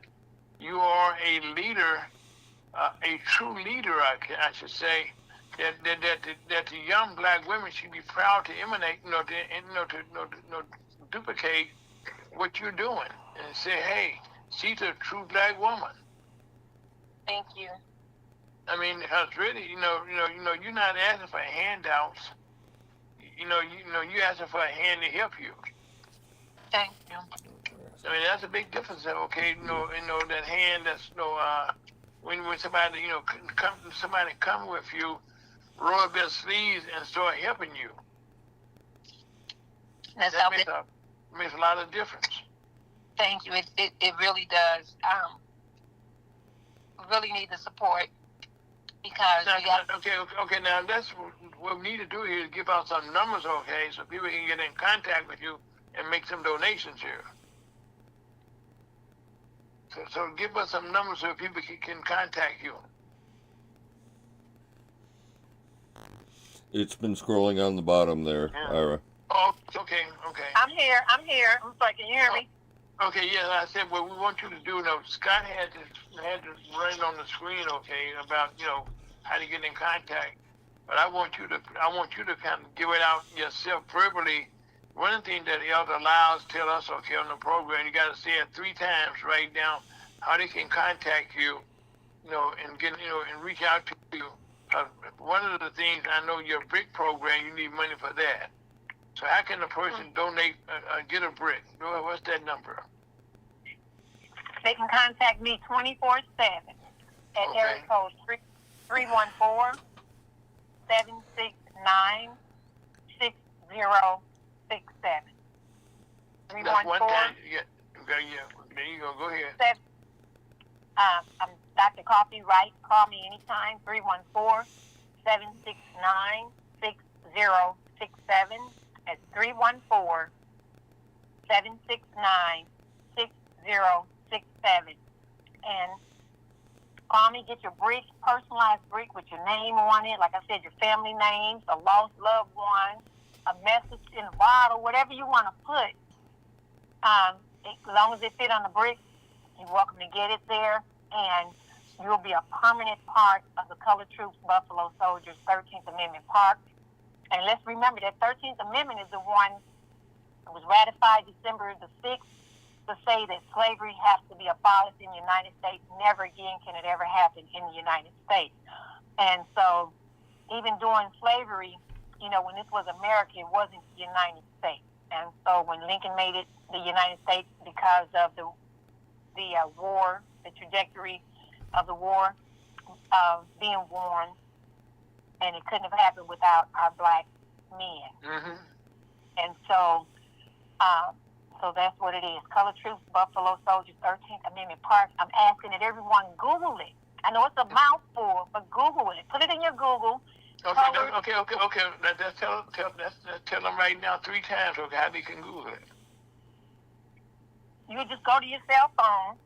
you are a leader, a true leader, I should say. That the young black women should be proud to emanate, to duplicate what you're doing, and say, hey, she's a true black woman. Thank you. I mean, because really, you're not asking for handouts. You're asking for a hand to help you. Thank you. I mean, that's a big difference. Okay, that hand that's when somebody come with you, roll up their sleeves and start helping you. That makes a lot of difference. Thank you. It really does. We really need the support because okay. Now that's what we need to do here is give out some numbers, okay, so people can get in contact with you and make some donations here. So give us some numbers so people can contact you. It's been scrolling on the bottom there, yeah. Ira. Oh, okay. I'm here. I'm sorry, can you hear me? Okay, yeah, I said what we want you to do now. Scott had to write on the screen, okay, about how to get in contact. But I want you to kind of give it out yourself verbally. One of the things that Elder Lyles tell us, okay, on the program, you got to say it 3 times, write down how they can contact you, and get and reach out to you. One of the things I know your brick program, you need money for that. So how can a person donate, get a brick? What's that number? They can contact me 24/7 at area code 314-769-6067. That's one time. Yeah. There you go. Go ahead. I'm Dr. Coffee Wright. Call me anytime. 314-769-6067. At 314-769-6067. And call me, get your brick, personalized brick with your name on it. Like I said, your family names, a lost loved one, a message in a bottle, whatever you want to put. As long as it fit on the brick, you're welcome to get it there. And you'll be a permanent part of the Colored Troops Buffalo Soldiers 13th Amendment Park. And let's remember that 13th Amendment is the one that was ratified December the 6th to say that slavery has to be abolished in the United States. Never again can it ever happen in the United States. And so even during slavery, when this was America, it wasn't the United States. And so when Lincoln made it the United States because of the war, the trajectory of the war being worn, and it couldn't have happened without our black men. Mm-hmm. And so that's what it is. Colored Troops, Buffalo Soldiers, 13th Amendment Park. I'm asking that everyone Google it. I know it's a mouthful, but Google it. Put it in your Google. Okay. Tell them right now 3 times, okay, how they can Google it. You just go to your cell phone.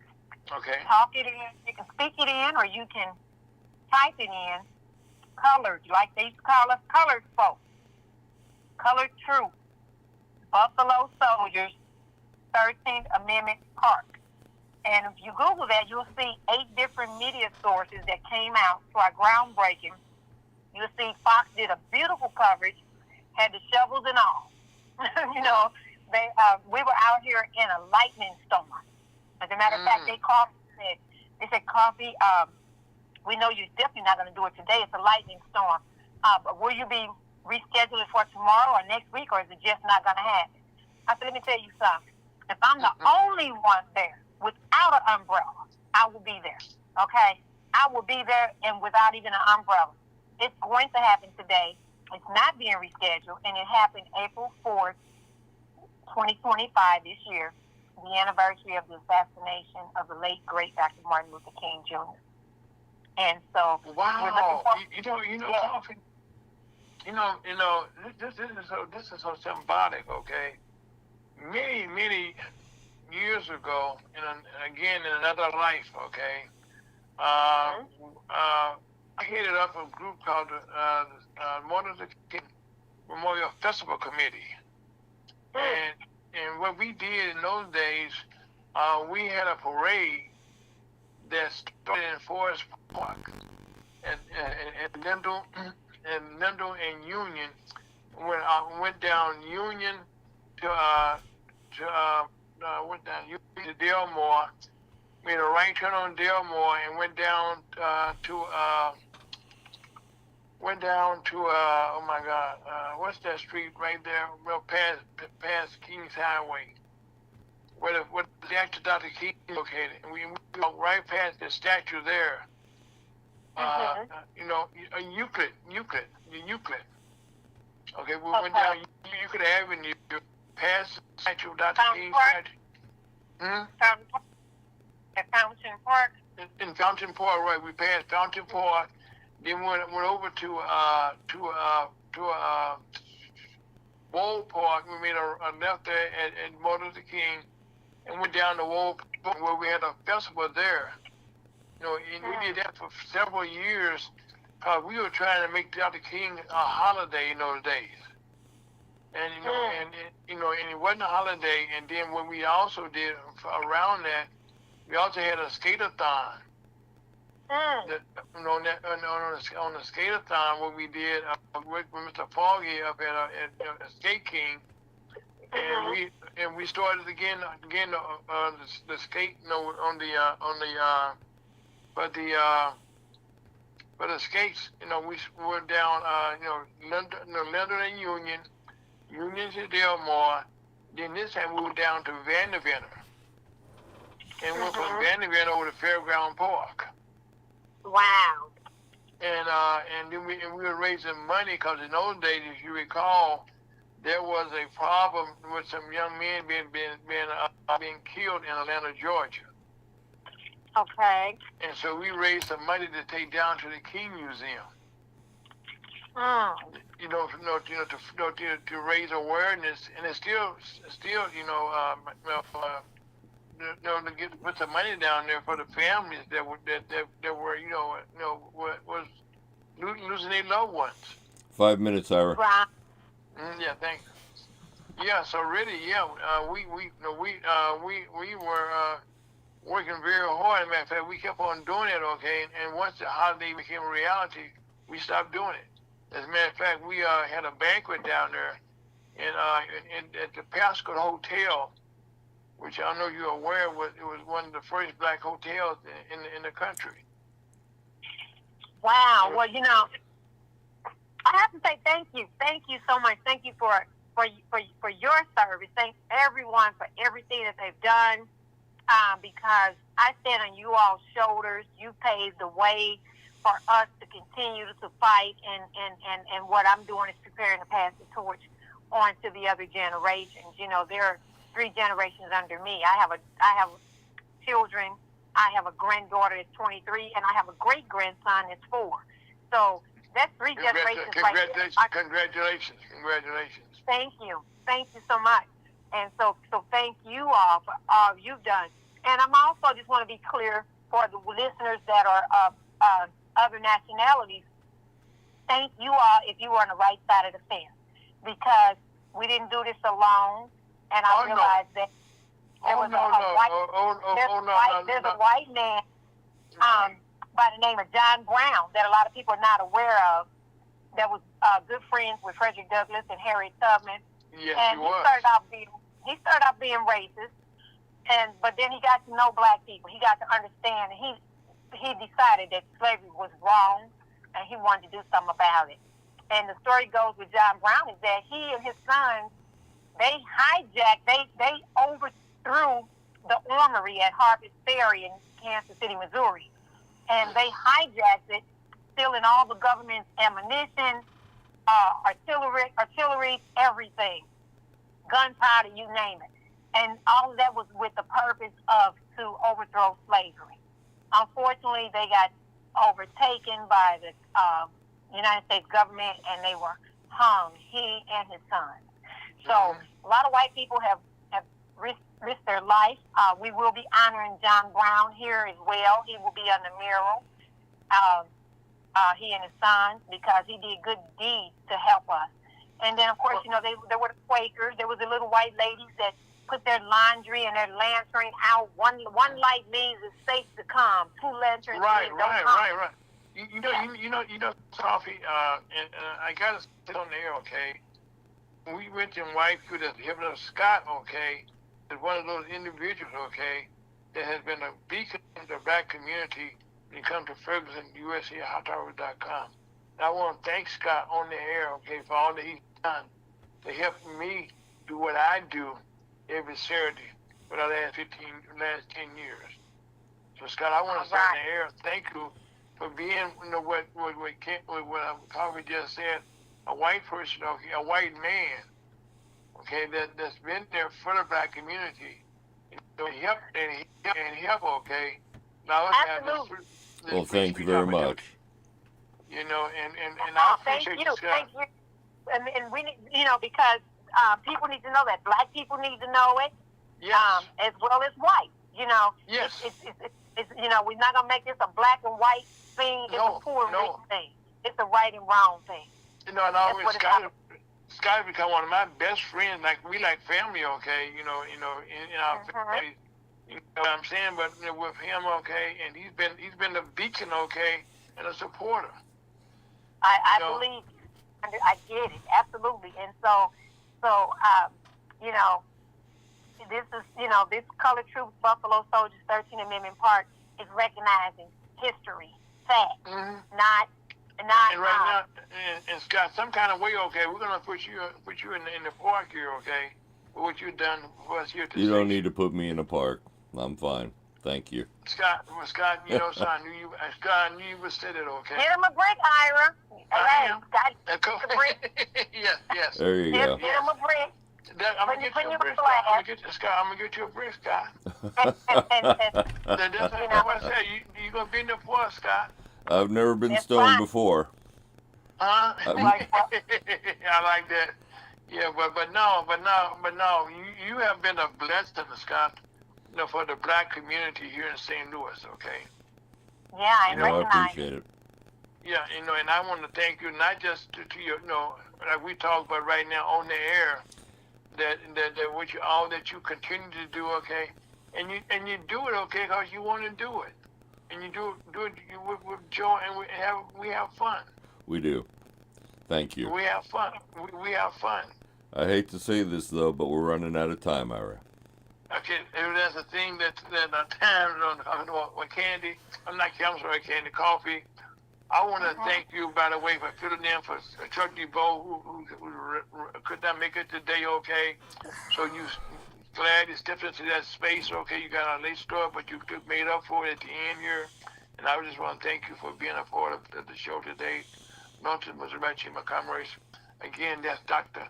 Okay. Talk it in. You can speak it in, or you can type it in. Colored, like they used to call us colored folks. Colored Troops, Buffalo Soldiers, 13th Amendment Park. And if you Google that, you'll see 8 different media sources that came out to our groundbreaking. You'll see Fox did a beautiful coverage, had the shovels and all. We were out here in a lightning storm. As a matter of fact, they said, Coffee, we know you're definitely not going to do it today. It's a lightning storm. But will you be rescheduling for tomorrow or next week, or is it just not going to happen? I said, let me tell you something. If I'm the only one there without an umbrella, I will be there. Okay? I will be there and without even an umbrella. It's going to happen today. It's not being rescheduled, and it happened April 4th, 2025 this year, the anniversary of the assassination of the late, great Dr. Martin Luther King Jr. And so, wow, this is so symbolic. Okay, many years ago, again in another life. Okay, I headed up a group called Martin Luther King Memorial Festival Committee, and what we did in those days, we had a parade that started in Forest Park and Lindell and Union. Went down Union to went down Union to Delmore, made a right turn on Delmore, and went down to oh my God, what's that street right there, well past Kings Highway, where the actual Dr. King is located, and we walked right past the statue there. You know, Euclid. Okay, we went down Euclid Avenue, past the statue of Dr. King statue. At Fountain Park. In Fountain Park, right? We passed Fountain Park, then went over to Wold Park. We made a left there at Martin Luther King, and went down to Wold Park where we had a festival there. You know, and we did that for several years because we were trying to make Dr. King a holiday in those days. And you know, and it wasn't a holiday. And then what we also did around that, we also had a skate-a-thon. That, you know, on the skate-a-thon, what we did with Mr. Foggy up at Skate King, and we started again the skate, you know, for the skates, you know, we went down, you know, London and Union to Delmore. Then this time we went down to Vanderbilt, and went from Vanderbilt over to Fairground Park. Wow. And then we were raising money because in those days, if you recall, there was a problem with some young men being killed in Atlanta, Georgia. Okay. And so we raised some money to take down to the King Museum. You know, to raise awareness, and it's still, you know, to put some money down there for the families that were, you know, was losing their loved ones. 5 minutes, Ira. Wow. Yeah, thanks. Yeah, so really, yeah, we were working very hard. As a matter of fact, we kept on doing it, okay. And once the holiday became a reality, we stopped doing it. As a matter of fact, we had a banquet down there at the Pascal Hotel, which I know you're aware of. It was one of the first black hotels in the country. Wow. Well, you know, I have to say thank you. Thank you so much. Thank you for your service. Thank everyone for everything that they've done. Because I stand on you all's shoulders. You paved the way for us to continue to fight, and what I'm doing is preparing to pass the torch on to the other generations. You know, there are 3 generations under me. I have children. I have a granddaughter that's 23, and I have a great grandson that's 4. So that's 3 generations. Congratulations. Thank you so much. And so thank you all for all you've done. And I'm also just want to be clear for the listeners that are of other nationalities. Thank you all if you were on the right side of the fence, because we didn't do this alone. And I realized that there was a white man by the name of John Brown that a lot of people are not aware of, that was good friends with Frederick Douglass and Harriet Tubman. Yes, and he started off being racist, but then he got to know black people. He got to understand, and he decided that slavery was wrong, and he wanted to do something about it. And the story goes with John Brown is that he and his sons, they overthrew the armory at Harvest Ferry in Kansas City, Missouri, and they hijacked it, stealing all the government's ammunition, artillery, everything, gunpowder, you name it. And all of that was with the purpose to overthrow slavery. Unfortunately, they got overtaken by the United States government, and they were hung, he and his sons. So a lot of white people have risk their life. We will be honoring John Brown here as well. He will be on the mural. He and his sons, because he did good deeds to help us. And then, of course, you know, there were the Quakers. There was the little white ladies that put their laundry and their lantern out. One light means it's safe to come. Two lanterns Right. means don't come. You know, Coffee. And I gotta sit on the air, okay? We went to Wright through the helping of Scott, okay? Is one of those individuals, okay, that has been a beacon in the black community when it comes to Ferguson, USA, HotTopics.com. I want to thank Scott on the air, okay, for all that he's done to help me do what I do every Saturday for the last 10 years. So, Scott, I want to say on the air, thank you for being, you know, what Coffee just said, a white person, okay, a white man, okay, that's been there for the black community, so help, okay. Now let's have this. Well, thank you very much. You know, and I appreciate you. Thank you. And we need, you know, because people need to know that. Black people need to know it, yes. As well as white. You know, yes. It's you know, we're not gonna make this a black and white thing. It's a poor and rich thing. It's a right and wrong thing. You know, and always Scott become one of my best friends. Like we like family, okay. You know, in our family. You know what I'm saying? But you know, with him, okay, and he's been a beacon, okay, and a supporter. I believe, I get it, absolutely. And so, you know, this is, you know, this Colored Troops Buffalo Soldiers 13th Amendment Park is recognizing history, fact, not. And right now, and Scott, some kind of way, okay, we're gonna put you in the park here, okay, for what you've done for us here today. You don't need to put me in a park. I'm fine. Thank you. Scott, you know, son, I knew you would say that, okay? Get him a brick, Ira. I am. Scott, a brick. Yes. There you go. Get him a brick. I'm gonna get you a brick, Scott. I'm gonna get you a brick, Scott. That's what I said. You gonna be in the forest, Scott? I've never been stoned before. Huh? I like that. Yeah, but no. You have been a blessing, Scott, you know, for the black community here in St. Louis. Okay. Yeah, I I appreciate it. Yeah, you know, and I want to thank you not just to your, you know, like we talk about right now on the air, that what you all that you continue to do, okay, and you do it, okay, because you want to do it, and you do it with joy, and we have fun. We do. Thank you. We have fun. We have fun. I hate to say this though, but we're running out of time, Ira. Okay, that's the thing that time on Candy. I'm sorry, Candy Coffee. I want to thank you, by the way, for filling in for Chuck DeBow, who could not make it today, okay? So you glad you stepped into that space, okay? You got a late start, but you made up for it at the end here. And I just want to thank you for being a part of the show today. Nonsense was about you, my comrades. Again, that's Dr.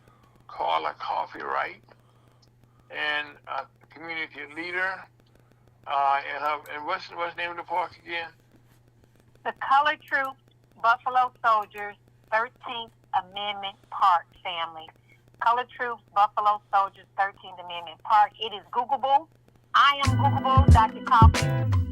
Carla Coffee Wright, and community leader. And what's the name of the park again? The Colored Troops Buffalo Soldiers 13th Amendment Park, family. Colored Troops Buffalo Soldiers 13th Amendment Park. It is Googleable. I am Googleable, Dr. Coffee.